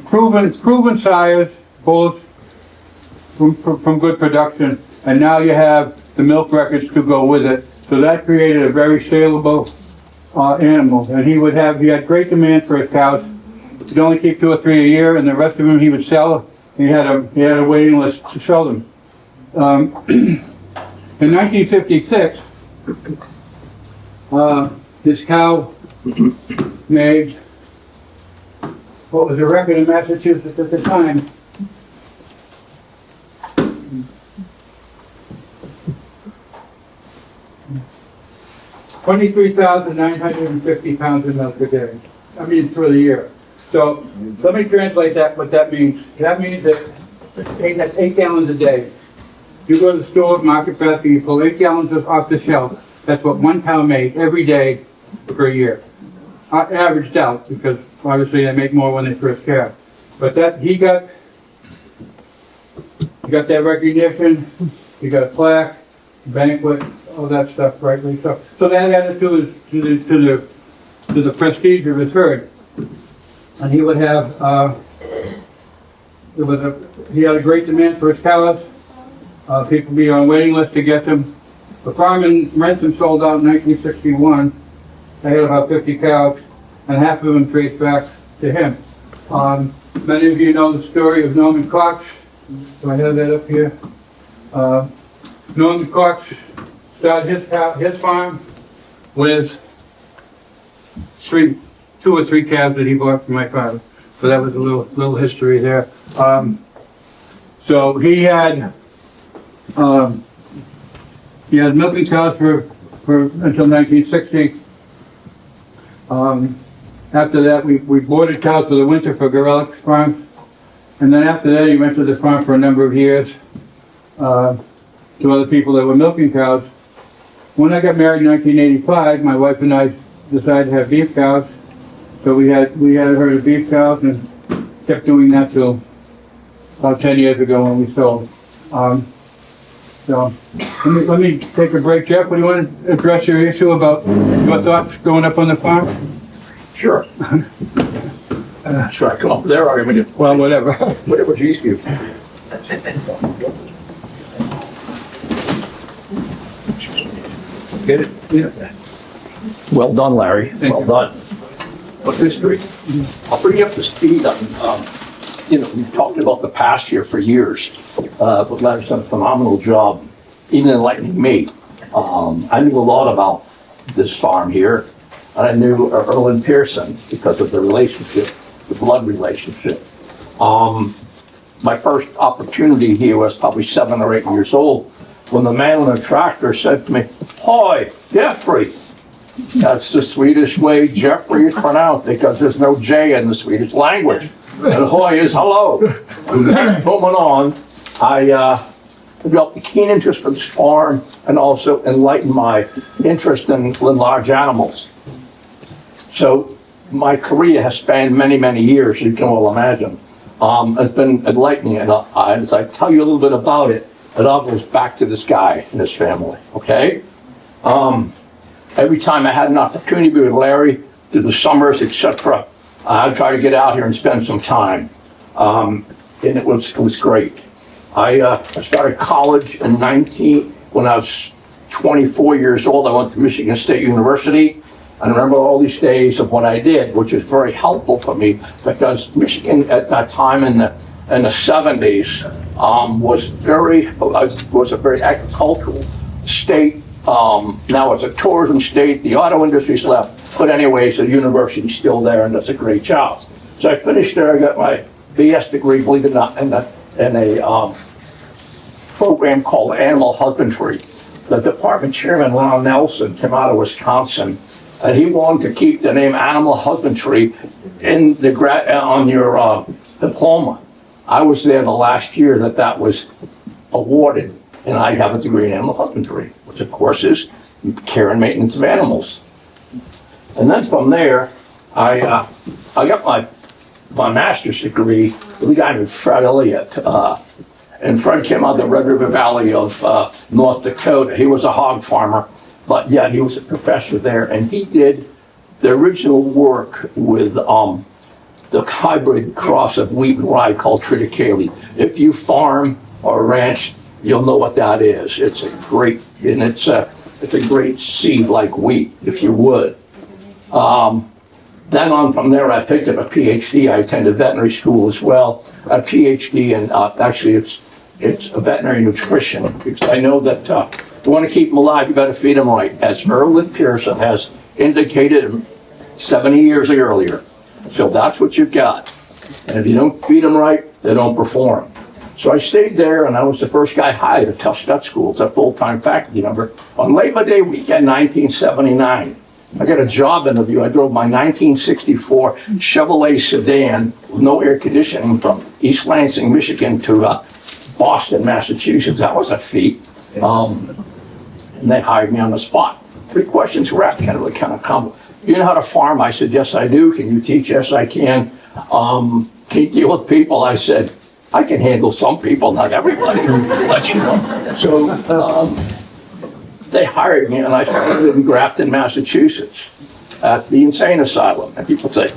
Speaker 3: proven sires, bulls from good production, and now you have the milk records to go with it. So that created a very saleable animal, and he had great demand for his cows. He'd only keep 2 or 3 a year, and the rest of them he would sell. He had a waiting list to sell them. In 1956, this cow made what was a record in Massachusetts at the time. £23,950 of milk a day. I mean, for the year. So let me translate what that means. That means that that's 8 gallons a day. You go to the store, market basket, you pull 8 gallons off the shelf. That's what one cow made every day for a year. Averaged out, because obviously they make more when they first calve. But he got that recognition, he got a plaque, banquet, all that stuff, rightly so. So that added to the prestige of his herd. And he would have, he had a great demand for his cows. People would be on a waiting list to get them. The farm in Renton sold out in 1961. They had about 50 cows, and half of them traced back to him. Many of you know the story of Norman Cox. Do I have that up here? Norman Cox started his farm with 2 or 3 calves that he bought from my father. So that was a little history there. So he had milking cows for until 1960. After that, we boarded cows for the winter for Ericson farm, and then after that, he rented the farm for a number of years to other people that were milking cows. When I got married in 1985, my wife and I decided to have beef cows. So we had a herd of beef cows and kept doing that till about 10 years ago when we sold. So let me take a break. Jeff, what do you want to address your issue about your thoughts going up on the farm?
Speaker 5: Sure. Should I come up there or you
Speaker 3: Well, whatever.
Speaker 5: whatever's easier? Get it?
Speaker 3: Yeah.
Speaker 5: Well done, Larry.
Speaker 3: Thank
Speaker 5: Well
Speaker 3: you.
Speaker 5: done. What history? I'll bring you up to speed on, we've talked about the past here for years, but Larry's done a phenomenal job, even enlightening me. I knew a lot about this farm here, and I knew Erwin Pearson because of the relationship, the blood relationship. My first opportunity here was probably 7 or 8 years old when the man on the tractor said to me, "Hi, Jeffrey." That's the Swedish way Jeffrey is pronounced because there's no J in the Swedish language. And hoy is hello. From that moment on, I developed a keen interest for this farm and also enlightened my interest in large animals. So my career has spanned many, many years, you can all imagine. It's been enlightening, and as I tell you a little bit about it, it all goes back to this guy and his family, okay? Every time I had an opportunity to be with Larry through the summers, etc., I'd try to get out here and spend some time. And it was great. I started college when I was 24 years old. I went to Michigan State University. I remember all these days of what I did, which is very helpful for me because Michigan at that time in the 70s was a very agricultural state. Now it's a tourism state. The auto industry's left. But anyways, the university's still there and does a great job. So I finished there. I got my BS degree, believe it or not, in in a program called animal husbandry. The department chairman, Ron Nelson, came out of Wisconsin, and he wanted to keep the name animal husbandry in the on your diploma. I was there the last year that was awarded, and I have a degree in animal husbandry, which of course is care and maintenance of animals. And then from there, I got my master's degree with a guy named Fred Elliott. And Fred came out of the Red River Valley of North Dakota. He was a hog farmer, but yet he was a professor there, and he did the original work with the hybrid cross of wheat and rye called triticale. If you farm or ranch, you'll know what that is. It's a great seed like wheat, if you would. Then on from there, I picked up a PhD. I attended veterinary school as well. A PhD in actually it's a veterinary nutrition, because I know that if you want to keep them alive, you got to feed them right, as Erwin Pearson has indicated 70 years earlier. So that's what you've got. And if you don't feed them right, they don't perform. So I stayed there, and I was the first guy hired at Tufts Vet School. It's a full-time faculty member. On Labor Day weekend, 1979, I got a job interview. I drove my 1964 Chevrolet sedan with no air conditioning from East Lansing, Michigan to Boston, Massachusetts. That was a feat. And they hired me on the spot. 3 questions were asked, kind of come. You know how to farm? I said, yes, I do. Can you teach? Yes, I can. Can you deal with people? I said, I can handle some people, not everybody. But you know. So they hired me, and I started in Grafton, Massachusetts, at the insane asylum. And people say,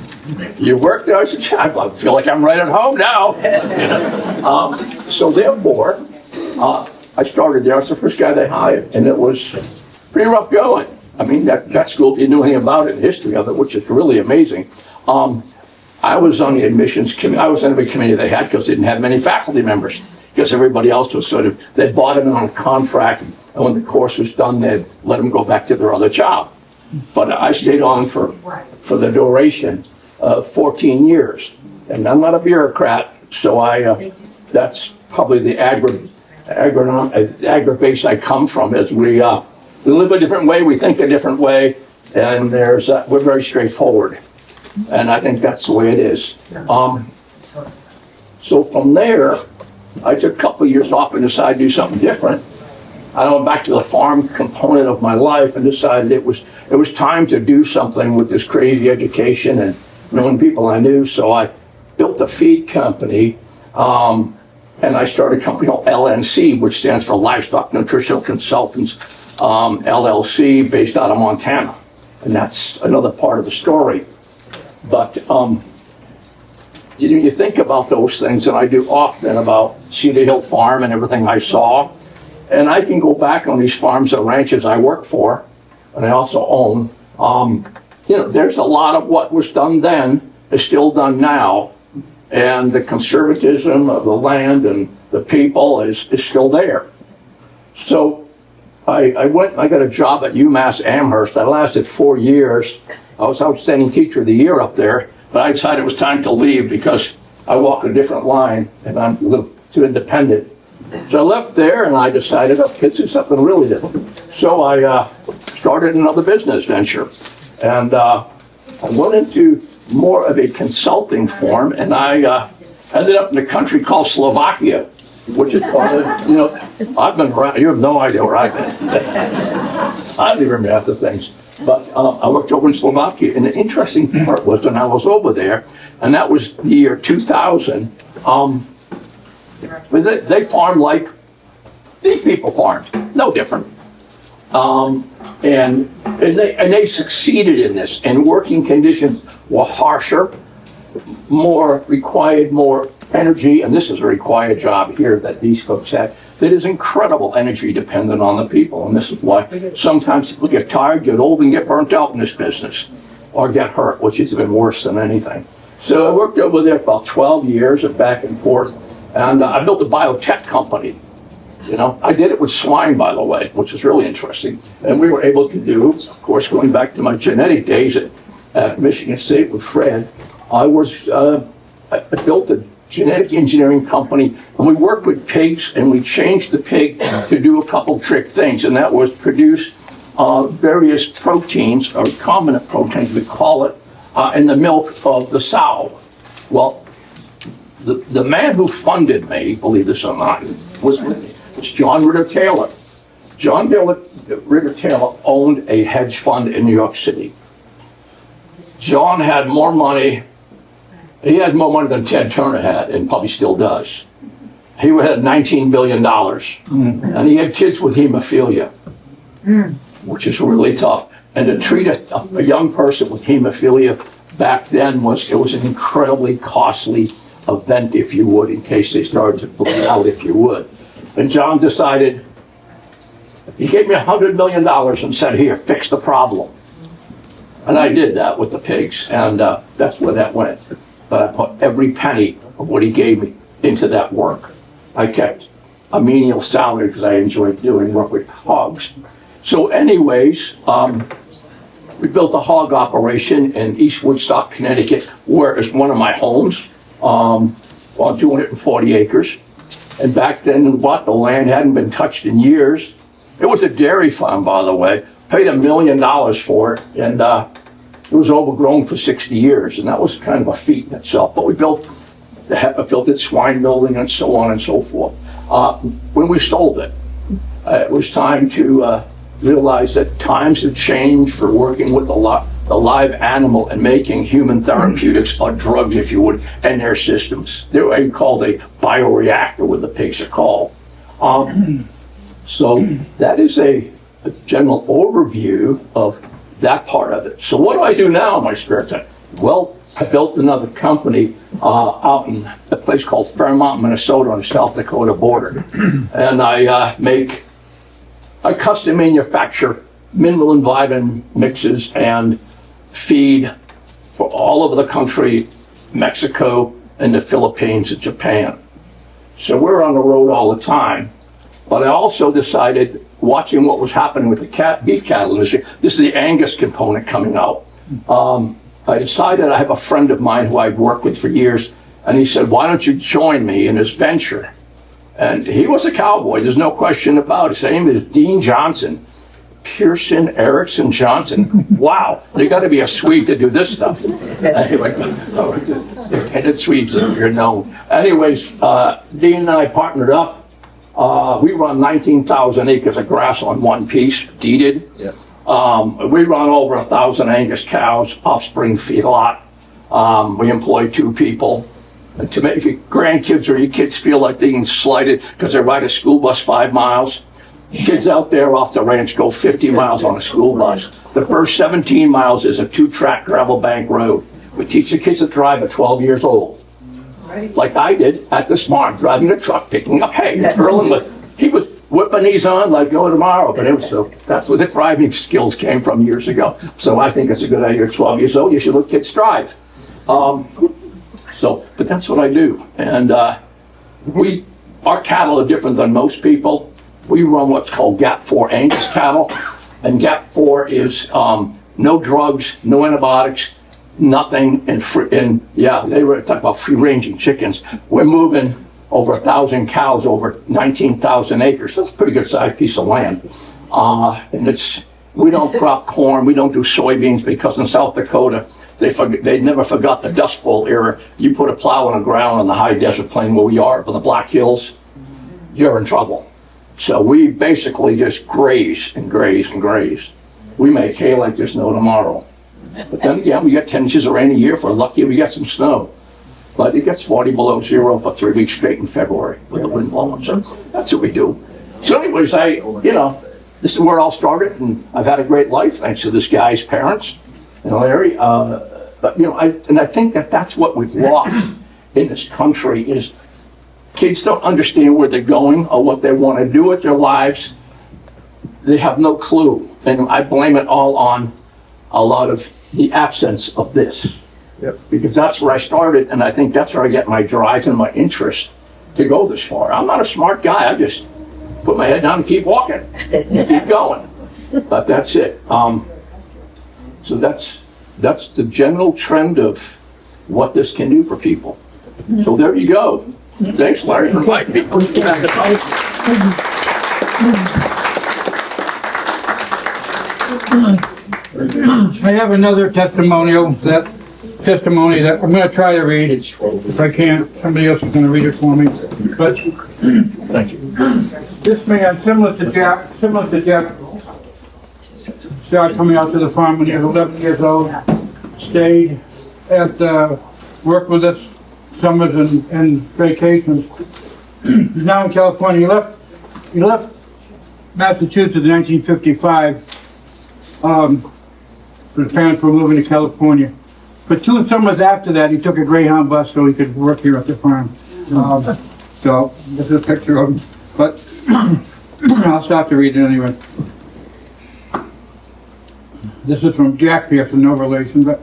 Speaker 5: "You work there?" I said, "Yeah, I feel like I'm right at home now." You know? So therefore, I started there. I was the first guy they hired, and it was pretty rough going. I mean, that school, if you knew anything about it, the history of it, which is really amazing. I was on the admissions committee. I was on every committee they had because they didn't have many faculty members. Because everybody else was they bought them on a contract, and when the course was done, they'd let them go back to their other job. But I stayed on for the duration of 14 years. And I'm not a bureaucrat, so that's probably the agri-base I come from, is we live a different way, we think a different way, and we're very straightforward. And I think that's the way it is. So from there, I took a couple of years off and decided to do something different. I went back to the farm component of my life and decided it was time to do something with this crazy education and knowing people I knew. So I built a feed company, and I started a company called LNC, which stands for Livestock Nutritional Consultants, LLC, based out of Montana. And that's another part of the story. But you think about those things, and I do often, about Cedar Hill Farm and everything I saw. And I can go back on these farms and ranches I work for, and I also own. There's a lot of what was done then is still done now. And the conservatism of the land and the people is still there. So I went and I got a job at UMass Amherst. I lasted 4 years. I was outstanding teacher of the year up there, but I decided it was time to leave because I walk a different line and I'm a little too independent. So I left there and I decided, okay, let's do something really different. So I started another business venture, and I went into more of a consulting form, and I ended up in a country called Slovakia, which is, I've been around, you have no idea where I've been. I don't even remember half the things. But I worked over in Slovakia, and the interesting part was when I was over there, and that was the year 2000, they farm like these people farm, no different. And they succeeded in this, and working conditions were harsher, required more energy, and this is a required job here that these folks had. That is incredible energy dependent on the people, and this is why sometimes people get tired, get old, and get burnt out in this business, or get hurt, which is even worse than anything. So I worked over there about 12 years of back and forth, and I built a biotech company. I did it with swine, by the way, which is really interesting. And we were able to do, of course, going back to my genetic days at Michigan State with Fred, I built a genetic engineering company, and we worked with pigs, and we changed the pig to do a couple trick things, and that was produce various proteins, or recombinant proteins, we call it, in the milk of the sow. Well, the man who funded me, believe this or not, was John Ritter Taylor. John Ritter Taylor owned a hedge fund in New York City. John had more money. He had more money than Ted Turner had, and probably still does. He had $19 billion, and he had kids with hemophilia, which is really tough. And to treat a young person with hemophilia back then it was an incredibly costly event, if you would, in case they started to bleed out, if you would. And John decided, he gave me $100 million and said, here, fix the problem. And I did that with the pigs, and that's where that went. But I put every penny of what he gave me into that work. I kept a menial salary because I enjoyed doing work with hogs. So anyways, we built a hog operation in East Woodstock, Connecticut, where it's one of my homes, on 240 acres. And back then, what, the land hadn't been touched in years. It was a dairy farm, by the way. Paid $1 million for it, and it was overgrown for 60 years, and that was kind of a feat in itself. But we built the HEPA-filtered swine building and so on and so forth. When we sold it, it was time to realize that times have changed for working with the live animal and making human therapeutics, or drugs, if you would, in their systems. They were called a bioreactor, what the pigs are called. So that is a general overview of that part of it. So what do I do now in my spare time? Well, I built another company out in a place called Fairmont, Minnesota, on the South Dakota border. And I custom manufacture mineral and vitamin mixes and feed for all over the country, Mexico, and the Philippines and Japan. So we're on the road all the time. But I also decided, watching what was happening with the beef cattle industry, this is the Angus component coming out. I decided, I have a friend of mine who I've worked with for years, and he said, why don't you join me in this venture? And he was a cowboy, there's no question about it. His name is Dean Johnson. Pearson, Ericson, Johnson. Wow, they got to be a Swede to do this stuff. Anyway, they're headed Swedes, you're known. Anyways, Dean and I partnered up. We run 19,000 acres of grass on one piece, deeded. Yeah. We run over 1,000 Angus cows, offspring feedlot. We employ 2 people. And to make your grandkids or your kids feel like they're being slighted because they ride a school bus 5 miles, kids out there off the ranch go 50 miles on a school bus. The first 17 miles is a 2-track gravel bank road. We teach the kids to drive at 12 years old. Like I did at this farm, driving a truck, picking up hay. He was whipping these on like no tomorrow, but that's where the driving skills came from years ago. So I think it's a good idea. You're 12 years old, you should let kids drive. But that's what I do. And our cattle are different than most people. We run what's called GAP 4 Angus cattle, and GAP 4 is no drugs, no antibiotics, nothing, and they were talking about free-ranging chickens. We're moving over 1,000 cows over 19,000 acres. That's a pretty good sized piece of land. And we don't crop corn, we don't do soybeans, because in South Dakota, they never forgot the Dust Bowl era. You put a plow on the ground on the high desert plain where we are, up in the Black Hills, you're in trouble. So we basically just graze and graze and graze. We make hay like there's no tomorrow. But then again, we get 10 inches of rain a year. If we're lucky, we get some snow. But it gets 40 below zero for 3 weeks straight in February with the wind blowing. So that's what we do. So anyways, this is where it all started, and I've had a great life thanks to this guy's parents and Larry. I think that's what we've lost in this country is kids don't understand where they're going or what they want to do with their lives. They have no clue, and I blame it all on a lot of the absence of this. Yep. Because that's where I started, and I think that's where I get my drive and my interest to go this far. I'm not a smart guy. I just put my head down and keep walking and keep going. But that's it. So that's the general trend of what this can do for people. So there you go. Thanks, Larry, for inviting me.
Speaker 3: I have another testimony that I'm going to try to read. If I can't, somebody else is going to read it for me. But
Speaker 5: Thank you.
Speaker 3: this man, similar to Jack, started coming out to the farm when he was 11 years old. Stayed at, worked with us summers and vacations. He's now in California. He left Massachusetts in 1955. His parents were moving to California. For 2 summers after that, he took a Greyhound bus so he could work here at the farm. So this is a picture of him. But I'll stop to read it anyway. This is from Jack Pearson, no relation, but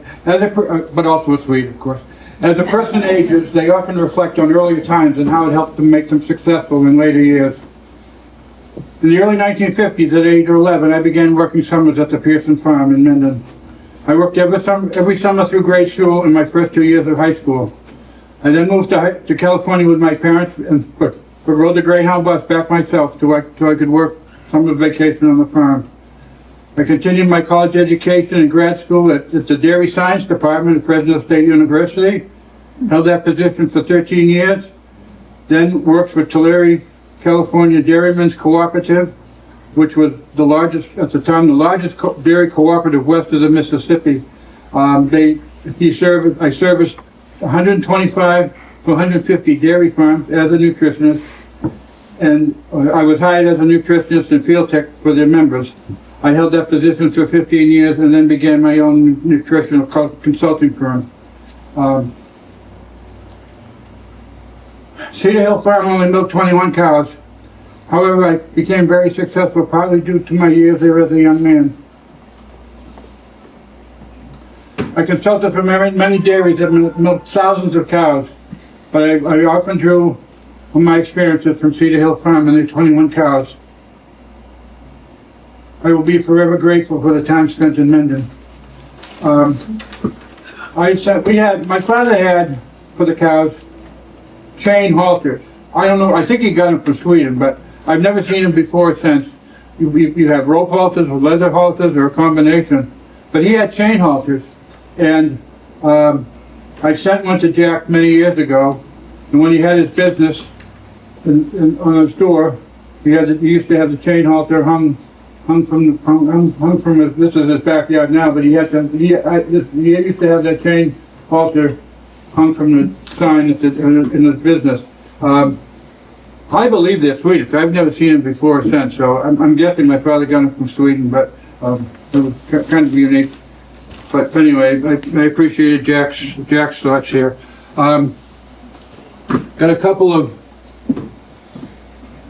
Speaker 3: also a Swede, of course. As a person ages, they often reflect on earlier times and how it helped them make them successful in later years. In the early 1950s, at age 11, I began working summers at the Pearson farm in Mendon. I worked every summer through grade school and my first 2 years of high school. I then moved to California with my parents, but rode the Greyhound bus back myself till I could work summer vacation on the farm. I continued my college education and grad school at the Dairy Science Department at Fresno State University. Held that position for 13 years. Then worked for Tulare, California Dairymen's Cooperative, which was the largest, at the time, the largest dairy cooperative west of the Mississippi. I serviced 125 to 150 dairy farms as a nutritionist, and I was hired as a nutritionist and field tech for their members. I held that position for 15 years and then began my own nutritional consulting firm. Cedar Hill Farm only milked 21 cows. However, I became very successful partly due to my years there as a young man. I consulted for many dairies that milked thousands of cows, but I often drew on my experiences from Cedar Hill Farm and their 21 cows. I will be forever grateful for the time spent in Mendon. My father had, for the cows, chain halters. I don't know, I think he got them from Sweden, but I've never seen them before or since. You have rope halters or leather halters or a combination. But he had chain halters. And I sent one to Jack many years ago. And when he had his business on his door, he used to have the chain halter hung from his, this is his backyard now, but he used to have that chain halter hung from the sign in his business. I believe they're Swedish. I've never seen them before or since, so I'm guessing my father got them from Sweden, but it was kind of unique. But anyway, I appreciated Jack's thoughts here. Got a couple of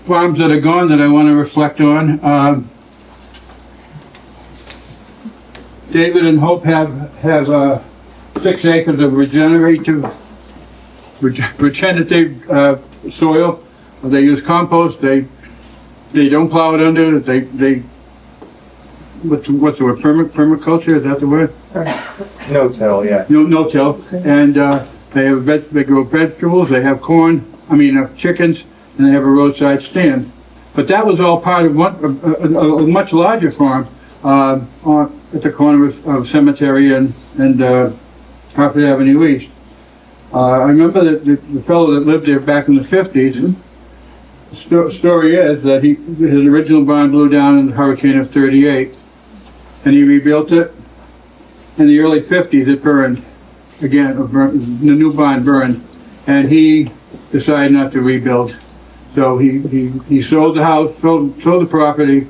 Speaker 3: farms that are gone that I want to reflect on. David and Hope have 6 acres of regenerative soil. They use compost. They don't plow it under. What's the word? Permaculture, is that the word?
Speaker 6: No-till, yeah.
Speaker 3: No-till. And they grow vegetables. They have chickens, and they have a roadside stand. But that was all part of a much larger farm at the corner of Cemetery and Hartford Avenue East. I remember that the fellow that lived there back in the 50s, the story is that his original barn blew down in the hurricane of 38, and he rebuilt it. In the early 50s, it burned again. The new barn burned, and he decided not to rebuild. So he sold the house, sold the property,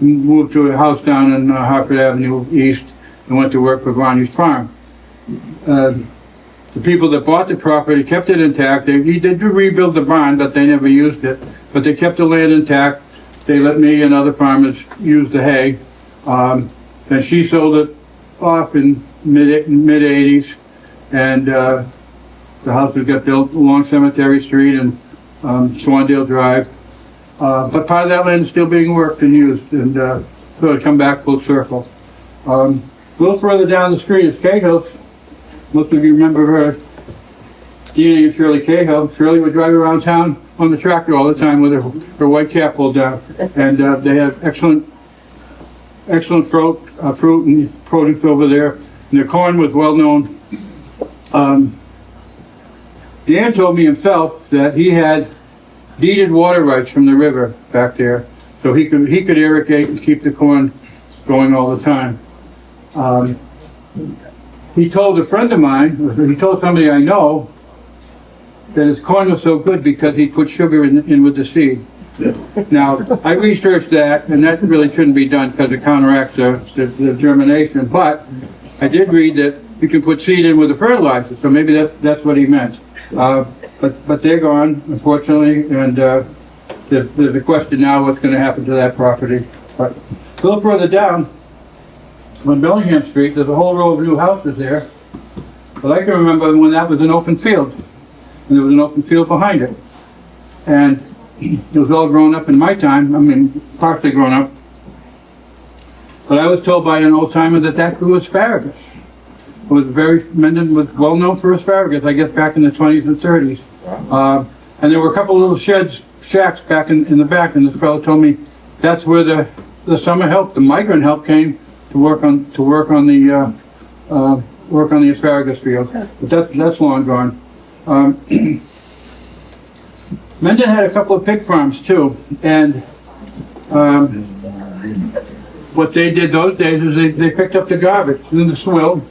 Speaker 3: moved to a house down in Hartford Avenue East, and went to work for Ronnie's farm. The people that bought the property kept it intact. He did rebuild the barn, but they never used it. But they kept the land intact. They let me and other farmers use the hay. Then she sold it off in mid-80s, and the houses got built along Cemetery Street and Swandale Drive. But part of that land is still being worked and used, and so it come back full circle. A little further down the street is Cahill's. Most of you remember her. Deanie and Shirley Cahill. Shirley would drive around town on the tractor all the time with her white cap pulled down. And they have excellent fruit and produce over there. And the corn was well known. Dan told me himself that he had deeded water rights from the river back there, so he could irrigate and keep the corn going all the time. He told a friend of mine, he told somebody I know, that his corn was so good because he put sugar in with the seed. Now, I researched that, and that really shouldn't be done because it counteracts the germination, but I did read that you can put seed in with the fertilizer, so maybe that's what he meant. But they're gone, unfortunately, and there's a question now what's going to happen to that property. But a little further down, on Bellingham Street, there's a whole row of new houses there. But I can remember when that was an open field, and there was an open field behind it. And it was all grown up in my time, I mean, partially grown up. But I was told by an old timer that grew asparagus. It was Mendon was well known for asparagus, I guess back in the 20s and 30s. And there were a couple of little shacks back in the back, and this fellow told me that's where the summer help, the migrant help came to work on the asparagus field. But that's long gone. Mendon had a couple of pig farms too, and what they did those days is they picked up the garbage in the swill,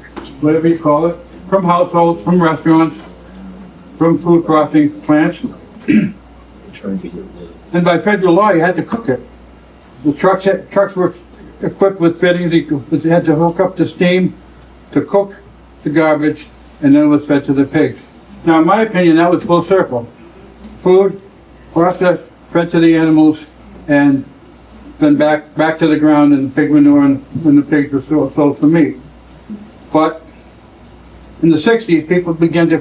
Speaker 3: whatever you call it, from households, from restaurants, from food processing plants. And by federal law, you had to cook it. The trucks were equipped with fittings. You had to hook up the steam to cook the garbage, and then it was fed to the pigs. Now, in my opinion, that was full circle. Food, processed, fed to the animals, and then back to the ground and the pig manure when the pigs were sold for meat. But in the 60s, people began to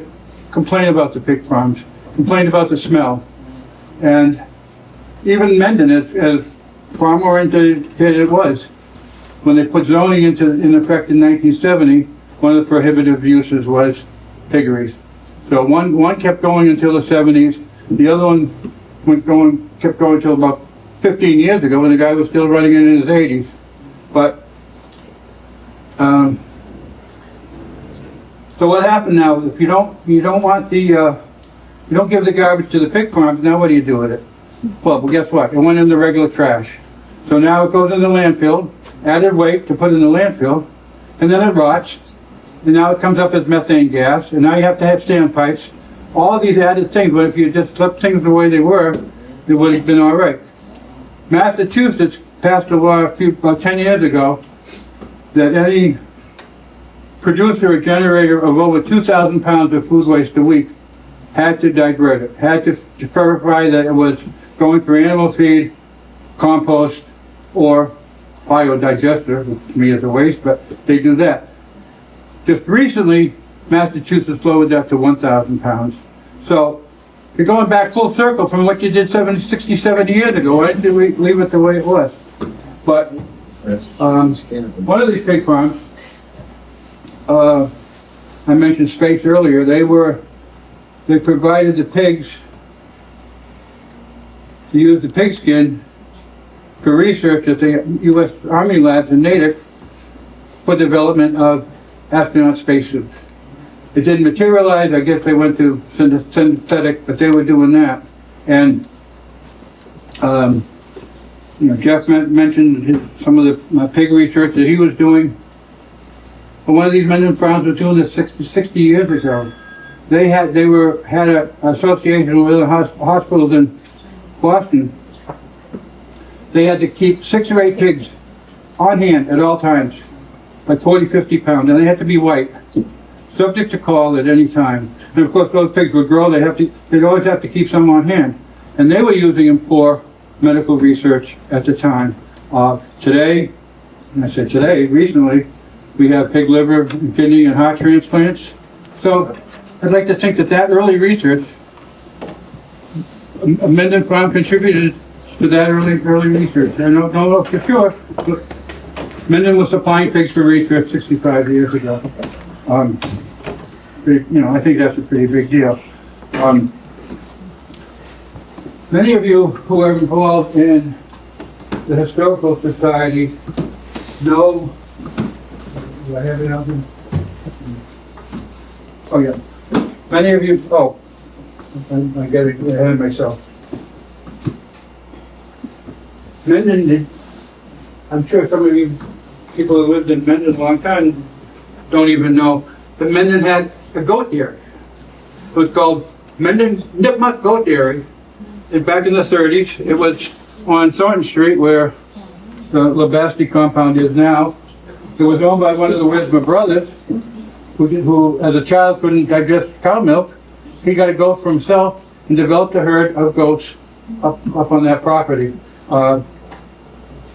Speaker 3: complain about the pig farms, complained about the smell. And even Mendon, as farm-oriented it was, when they put zoning in effect in 1970, one of the prohibitive uses was piggeries. So one kept going until the 70s, the other one kept going until about 15 years ago when the guy was still running it in his 80s. But so what happened now? If you don't want you don't give the garbage to the pig farms, now what do you do with it? Well, guess what? It went in the regular trash. So now it goes in the landfill, added weight to put in the landfill, and then it rots, and now it comes up as methane gas, and now you have to have standpipes. All of these added things, but if you just left things the way they were, it would have been all right. Massachusetts passed a law about 10 years ago that any producer or generator of over 2,000 pounds of food waste a week had to divert it, had to verify that it was going through animal feed, compost, or biodigester, which to me is a waste, but they do that. Just recently, Massachusetts lowered that to 1,000 pounds. So you're going back full circle from what you did 60, 70 years ago. Why didn't you leave it the way it was? But one of these pig farms, I mentioned space earlier, they provided the pigs to use the pigskin for research at the U.S. Army labs in Natick for development of astronaut spacesuits. It didn't materialize. I guess they went to synthetic, but they were doing that. And Jeff mentioned some of the pig research that he was doing. But one of these Mendon farms was doing this 60 years ago. They had an association with the hospitals in Boston. They had to keep 6 or 8 pigs on hand at all times, like 40, 50 pounds, and they had to be white, subject to call at any time. And of course, those pigs would grow. They'd always have to keep some on hand, and they were using them for medical research at the time. Today, and I said today, recently, we have pig liver and kidney and heart transplants. So I'd like to think that early research, a Mendon farm contributed to that early research. I don't know for sure, but Mendon was supplying pigs for research 65 years ago. I think that's a pretty big deal. Um, Many of you who are involved in the Historical Society know, do I have it out here? Oh, yeah. Many of you, I got it ahead of myself. Mendon, I'm sure some of you people who lived in Mendon a long time don't even know that Mendon had a goat dairy. It was called Mendon Nipmuc Goat Dairy. And back in the 30s, it was on Thornton Street where the Labasti compound is now. It was owned by one of the Wisma brothers, who as a child couldn't digest cow milk. He got a goat for himself and developed a herd of goats up on that property.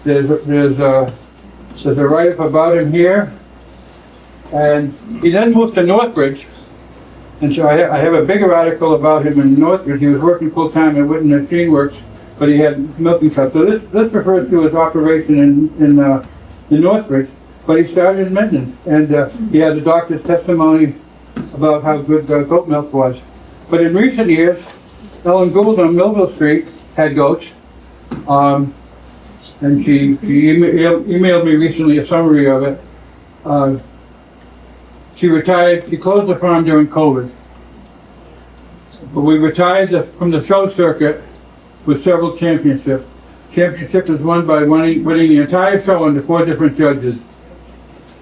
Speaker 3: There's a write-up about him here. And he then moved to Northbridge. And so I have a bigger article about him in Northbridge. He was working full-time at Witten Machine Works, but he had milking shops. So this refers to his operation in Northbridge, but he started in Mendon. And he had the doctor's testimony about how good goat milk was. But in recent years, Ellen Gould on Millville Street had goats. And she emailed me recently a summary of it. She retired, she closed the farm during COVID. But we retired from the show circuit with several championships. Championship was won by winning the entire show under 4 different judges.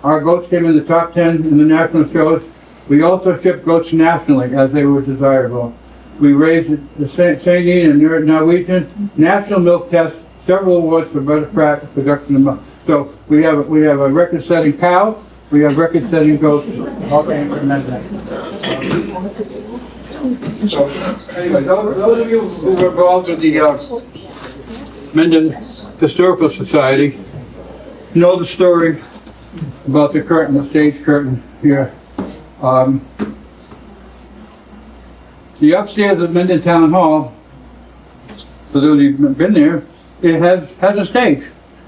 Speaker 3: Our goats came in the top 10 in the national shows. We also shipped goats nationally as they were desirable. We raised the Saint and Norwegian National Milk Test, several awards for better practice production of milk. So we have a record-setting cow. We have record-setting goats, all came from Mendon. So, anyway, those of you who were involved with the Mendon Historical Society know the story about the curtain, the stage curtain here. The upstairs of Mendon Town Hall, for those who've been there, it has a stage.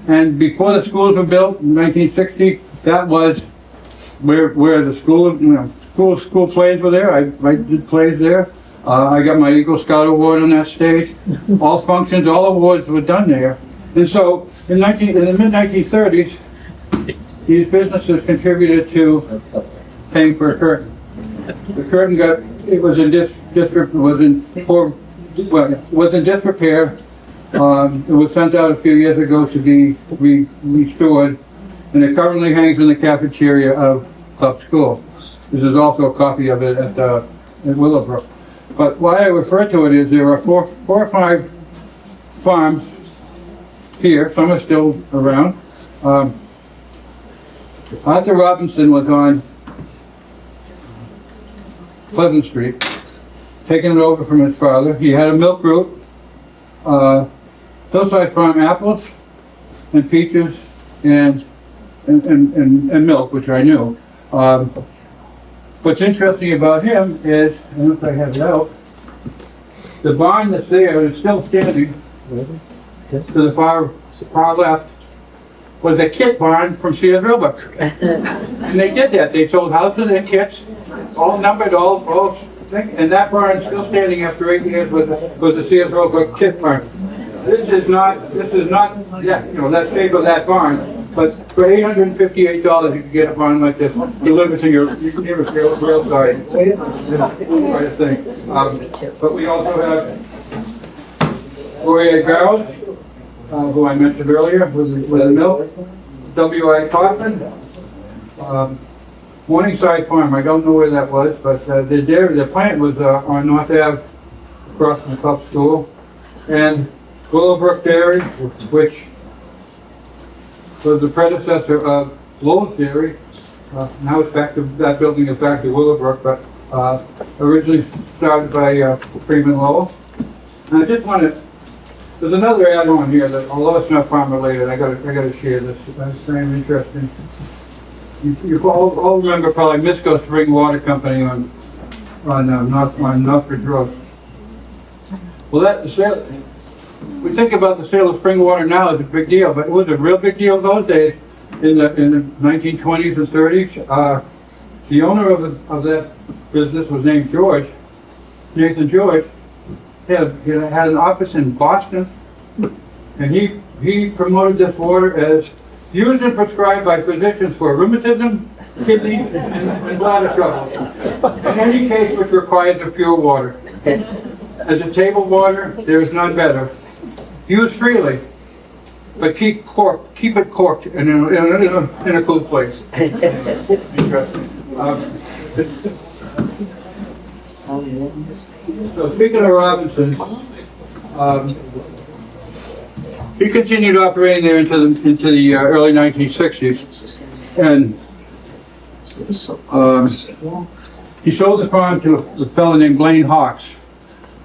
Speaker 3: And before the schools were built in 1960, that was where the school plays were there. I did plays there. I got my Eagle Scout Award on that stage. All functions, all awards were done there. And so in the mid-1930s, these businesses contributed to paying for a curtain. The curtain was in disrepair. It was sent out a few years ago to be restored, and it currently hangs in the cafeteria of Club School. This is also a copy of it at Willowbrook. But why I refer to it is there are four or five farms here. Some are still around. Arthur Robinson was on Pleasant Street, taking it over from his father. He had a milk route. Hillside Farm apples and peaches and milk, which I knew. What's interesting about him is, I don't know if I have it out, the barn that's there is still standing to the far left was a kit barn from Cedar Hill Farm. And they did that. They sold houses and kits, all numbered, all thing, and that barn is still standing after 8 years was the Cedar Hill Farm kit barn. This is not that shape of that barn. But for $858, you can get a barn like this delivered to your real side. Quite a thing. But we also have Gloria Garrett, who I mentioned earlier, with the milk. W.I. Kaufman, Morningside Farm. I don't know where that was, but the plant was on North Ave, across from the Club School, and Willowbrook Dairy, which was the predecessor of Lowell's Dairy. Now it's back to, that building is back to Willowbrook, but originally started by Freeman Lowell. And I just want to, there's another add-on here that, although it's not farm related, I gotta share this. That's very interesting. You all remember probably Misco Spring Water Company on Northbridge Road. Well, we think about the sale of spring water now as a big deal, but it was a real big deal those days in the 1920s and 30s. The owner of that business was named George, Nathan George, had an office in Boston, and he promoted this water as used and prescribed by physicians for rheumatism, kidney, and bladder trouble. In any case which requires a pure water. As a table water, there is none better. Use freely, but keep it corked and in a cool place. Interesting. So speaking of Robinson, he continued operating there into the early 1960s, and he sold the farm to a fellow named Blaine Hawks,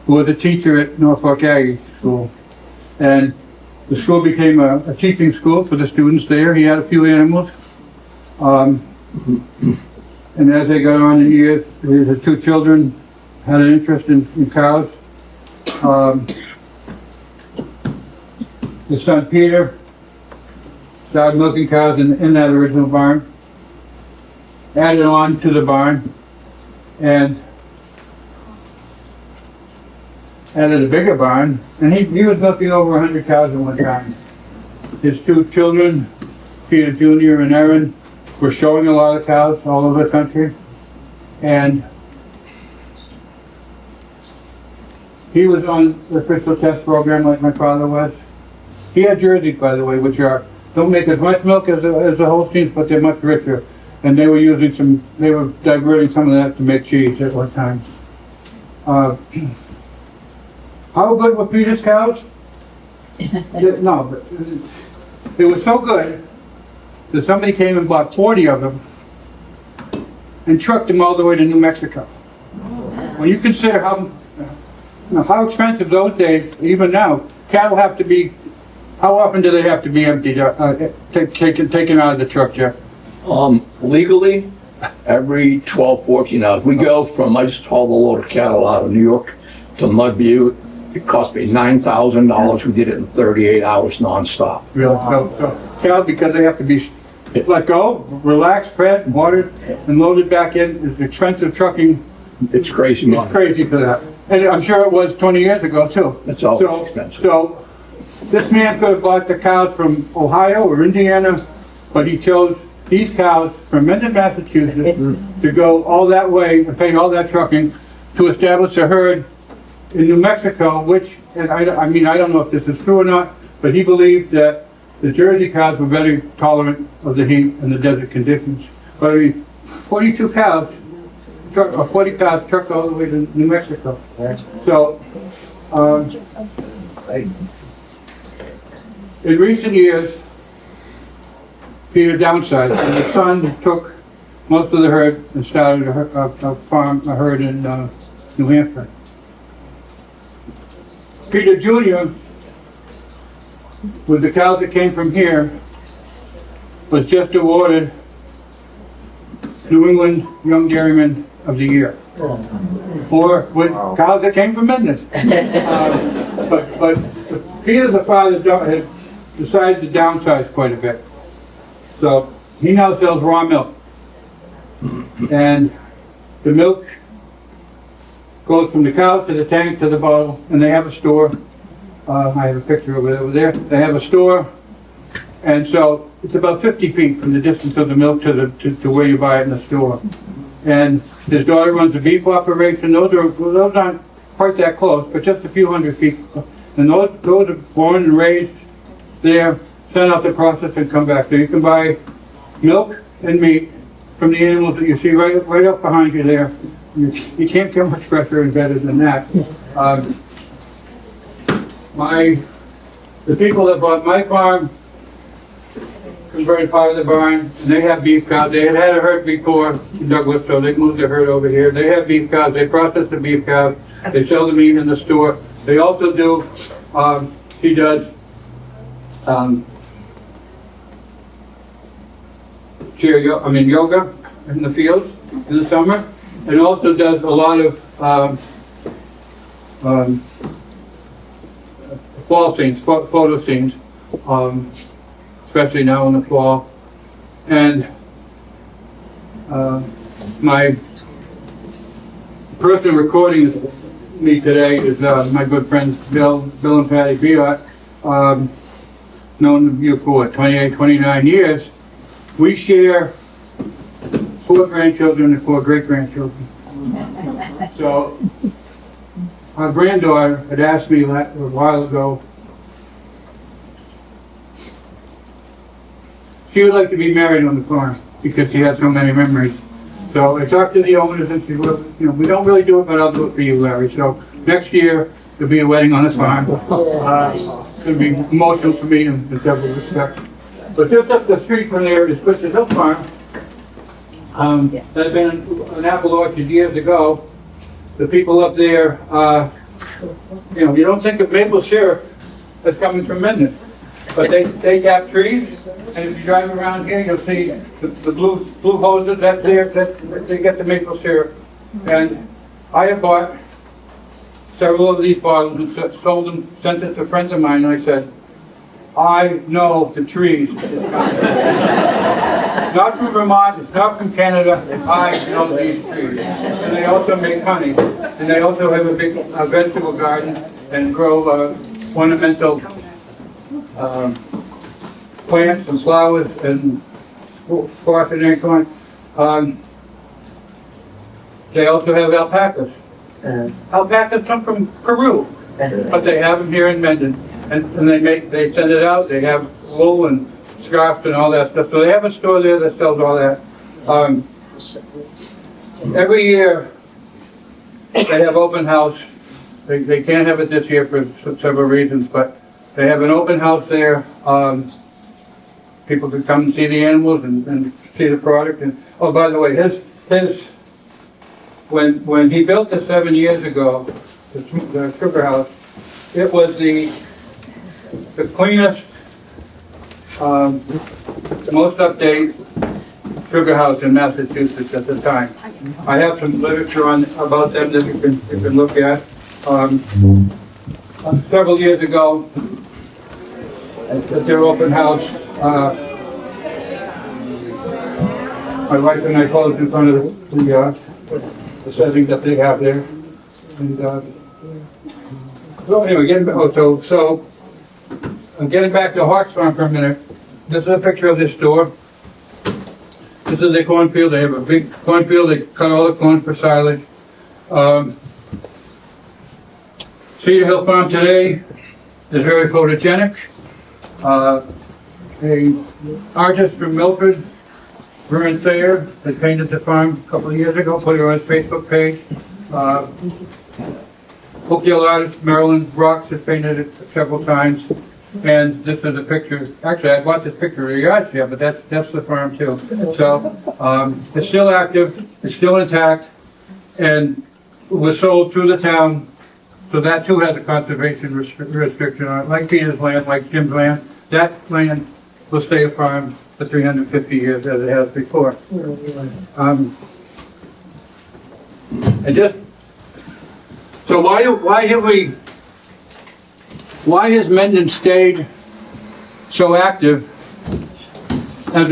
Speaker 3: who was a teacher at Norfolk Aggie School, and the school became a teaching school for the students there. He had a few animals, and as they got on in years, the two children had an interest in cows. His son Peter started milking cows in that original barn, added on to the barn, and added a bigger barn, and he was milking over 100 cows at one time. His two children, Peter Jr. and Aaron, were showing a lot of cows all over the country, and he was on the official test program like my father was. He had jerseys, by the way, which don't make as much milk as the Holsteins, but they're much richer. And they were diverting some of that to make cheese at one time. How good were Peter's cows? No, but they were so good that somebody came and bought 40 of them and trucked them all the way to New Mexico. When you consider how expensive those days, even now, cattle have to be, how often do they have to be emptied, taken out of the truck, Jeff?
Speaker 5: Legally, every 12, 14 hours. We go from, I just hauled a load of cattle out of New York to Mudview. It cost me $9,000. We did it in 38 hours nonstop.
Speaker 3: Really? So cattle, because they have to be let go, relaxed, fed, watered, and loaded back in, is expensive trucking.
Speaker 5: It's crazy money.
Speaker 3: It's crazy for that. And I'm sure it was 20 years ago, too.
Speaker 5: It's always expensive.
Speaker 3: So this man could have bought the cows from Ohio or Indiana, but he chose these cows from Mendon, Massachusetts, to go all that way and pay all that trucking to establish a herd in New Mexico, which, and I don't know if this is true or not, but he believed that the Jersey cows were very tolerant of the heat and the desert conditions. But 42 cows, 40 cows trucked all the way to New Mexico. So, in recent years, Peter downsized, and his son took most of the herd and started a herd in New Hampshire. Peter Jr., with the cows that came from here, was just awarded New England Young Dairyman of the Year. Or with cows that came from Mendon. But Peter, the father, had decided to downsize quite a bit. So he now sells raw milk. And the milk goes from the cow to the tank to the bottle, and they have a store. I have a picture of it over there. They have a store, and so it's about 50 feet from the distance of the milk to where you buy it in the store. And his daughter runs a beef operation. Those aren't quite that close, but just a few hundred feet. And those are born and raised there, sent out to process and come back. So you can buy milk and meat from the animals that you see right up behind you there. You can't get much fresher and better than that. The people that bought my farm converted part of the barn, and they have beef cows. They had a herd before in Douglas, so they moved their herd over here. They have beef cows. They process the beef cows. They sell the meat in the store. They also do, he does yoga in the fields in the summer, and also does a lot of fall scenes, photo scenes, especially now in the fall. And my person recording me today is my good friends Bill and Patty Biot. Known you for 28, 29 years. We share 4 grandchildren and 4 great-grandchildren. So our granddaughter had asked me a while ago, she would like to be married on the farm because she has so many memories. So I talked to the owners and she said, well, you know, we don't really do it, but I'll do it for you, Larry. So next year, there'll be a wedding on the farm. It's going to be emotional for me in several respects. But just up the street from there is Cedar Hill Farm. There's been an apple orchard years ago. The people up there, you know, you don't think of maple syrup that's coming from Mendon. But they tap trees, and if you drive around here, you'll see the blue hoses, that's there, they get the maple syrup. And I have bought several of these bottles and sold them, sent it to friends of mine, and I said, I know the trees. It's not from Vermont, it's not from Canada, I know these trees. And they also make honey, and they also have a big vegetable garden and grow ornamental plants and flowers and squash and acorn. They also have alpacas. Alpacas come from Peru, but they have them here in Mendon, and they send it out. They have wool and scarves and all that stuff. So they have a store there that sells all that. Every year they have open house. They can't have it this year for several reasons, but they have an open house there. People can come and see the animals and see the product. And oh, by the way, when he built this 7 years ago, the sugar house, it was the cleanest, most updated sugar house in Massachusetts at the time. I have some literature about them that you can look at. Several years ago, at their open house, my wife and I posed in front of the setting that they have there. And so anyway, so I'm getting back to Hawks Farm for a minute. This is a picture of this store. This is a cornfield. They have a big cornfield. They cut all the corn for silage. Cedar Hill Farm today is very photogenic. A artist from Milford, Vern Thayer, that painted the farm a couple of years ago, put it on his Facebook page. Oakdale artist Marilyn Brooks has painted it several times. And this is a picture, actually I bought this picture at a yard sale, but that's the farm too. So it's still active, it's still intact, and was sold through the town. So that too has a conservation restriction on it, like Peter's land, like Jim's land. That land will stay a farm for 350 years as it has before. So why has Mendon stayed so active? I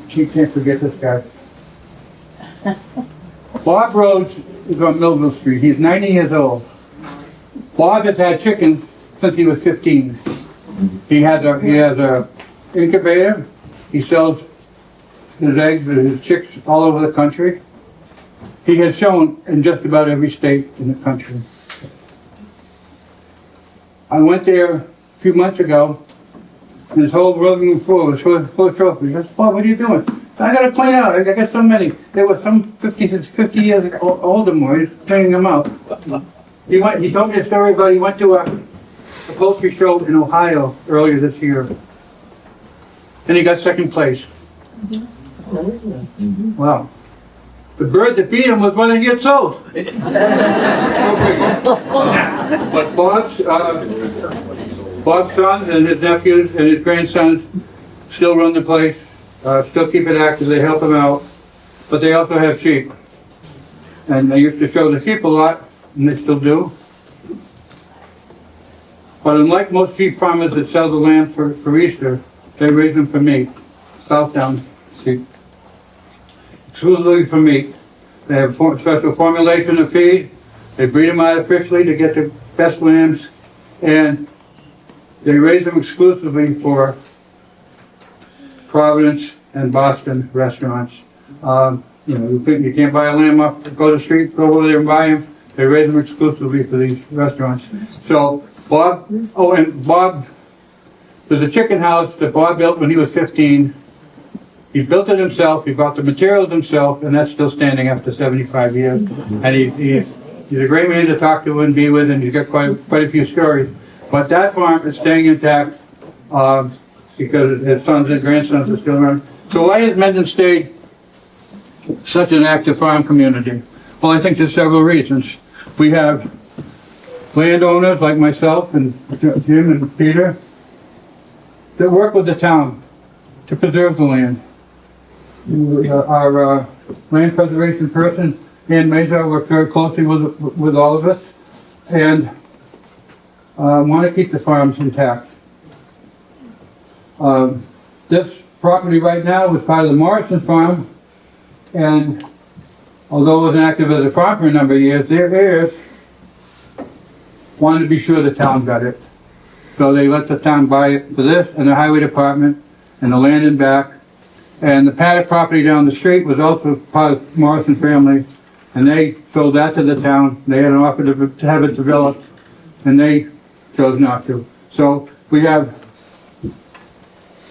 Speaker 3: can't forget this guy. Bob Rhodes is on Millville Street. He's 90 years old. Bob has had chickens since he was 15. He has a incubator. He sells his eggs and his chicks all over the country. He has shown in just about every state in the country. I went there a few months ago, and his whole living room floor was full of trophies. I said, Bob, what are you doing? I got to clean out. I got so many. There were some 50 years old or more. He's cleaning them out. He told me a story about he went to a poultry show in Ohio earlier this year, and he got second place. Wow. The bird that beat him was one of the sold. But Bob's son and his nephews and his grandsons still run the place, still keep it active, they help him out, but they also have sheep. And they used to show the sheep a lot, and they still do. But unlike most sheep farmers that sell the land for Easter, they raise them for meat. Southdown sheep. Exclusively for meat. They have special formulation of feed. They breed them artificially to get the best lambs, and they raise them exclusively for Providence and Boston restaurants. You can't buy a lamb go to the street, go over there and buy them. They raise them exclusively for these restaurants. So Bob, there's a chicken house that Bob built when he was 15. He built it himself, he bought the materials himself, and that's still standing after 75 years. And he's a great man to talk to and be with, and he's got quite a few stories. But that farm is staying intact because his sons and grandsons are still around. So why has Mendon stayed such an active farm community? Well, I think there's several reasons. We have landowners like myself and Jim and Peter that work with the town to preserve the land. Our land preservation person, Ann Mazar, works very closely with all of us and want to keep the farms intact. This property right now is part of the Morrison farm, and although it wasn't active as a farm for a number of years, their heirs wanted to be sure the town got it. So they let the town buy it for this and the highway department and the land and back. And the paddock property down the street was also part of Morrison family, and they sold that to the town. They had an offer to have it developed, and they chose not to. So we have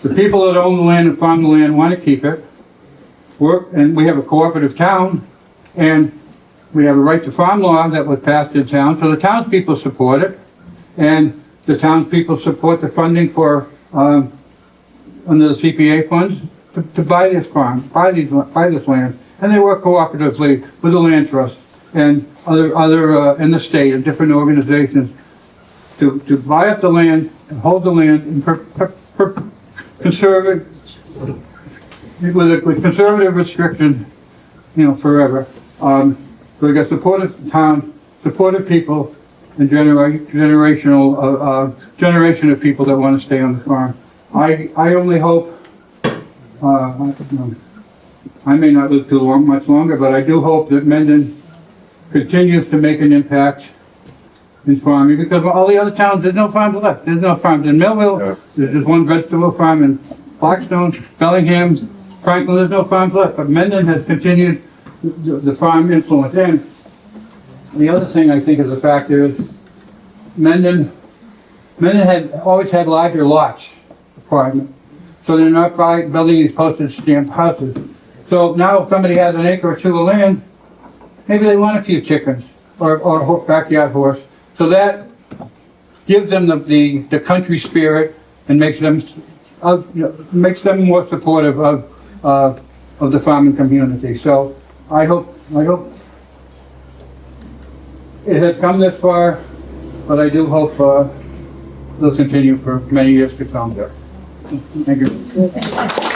Speaker 3: the people that own the land and farm the land want to keep it. And we have a cooperative town, and we have a right to farm law that was passed in town, so the townspeople support it, and the townspeople support the funding for under the CPA funds to buy this farm, buy this land, and they work cooperatively with the land trust and other in the state and different organizations to buy up the land and hold the land and conserve it with conservative restriction, forever. So we got supportive town, supportive people, and generation of people that want to stay on the farm. I only hope. I may not live much longer, but I do hope that Mendon continues to make an impact in farming, because all the other towns, there's no farms left. There's no farms in Millville. Yeah. There's just one vegetable farm in Blackstone, Bellingham, Franklin. There's no farms left, but Mendon has continued the farm influence. And the other thing I think is a factor is Mendon had always had larger lots, apartment. So they're not building these postage stamp houses. So now if somebody has an acre or two of land, maybe they want a few chickens or a backyard horse. So that gives them the country spirit and makes them more supportive of the farming community. So I hope it has come this far, but I do hope it'll continue for many years to come. Thank you.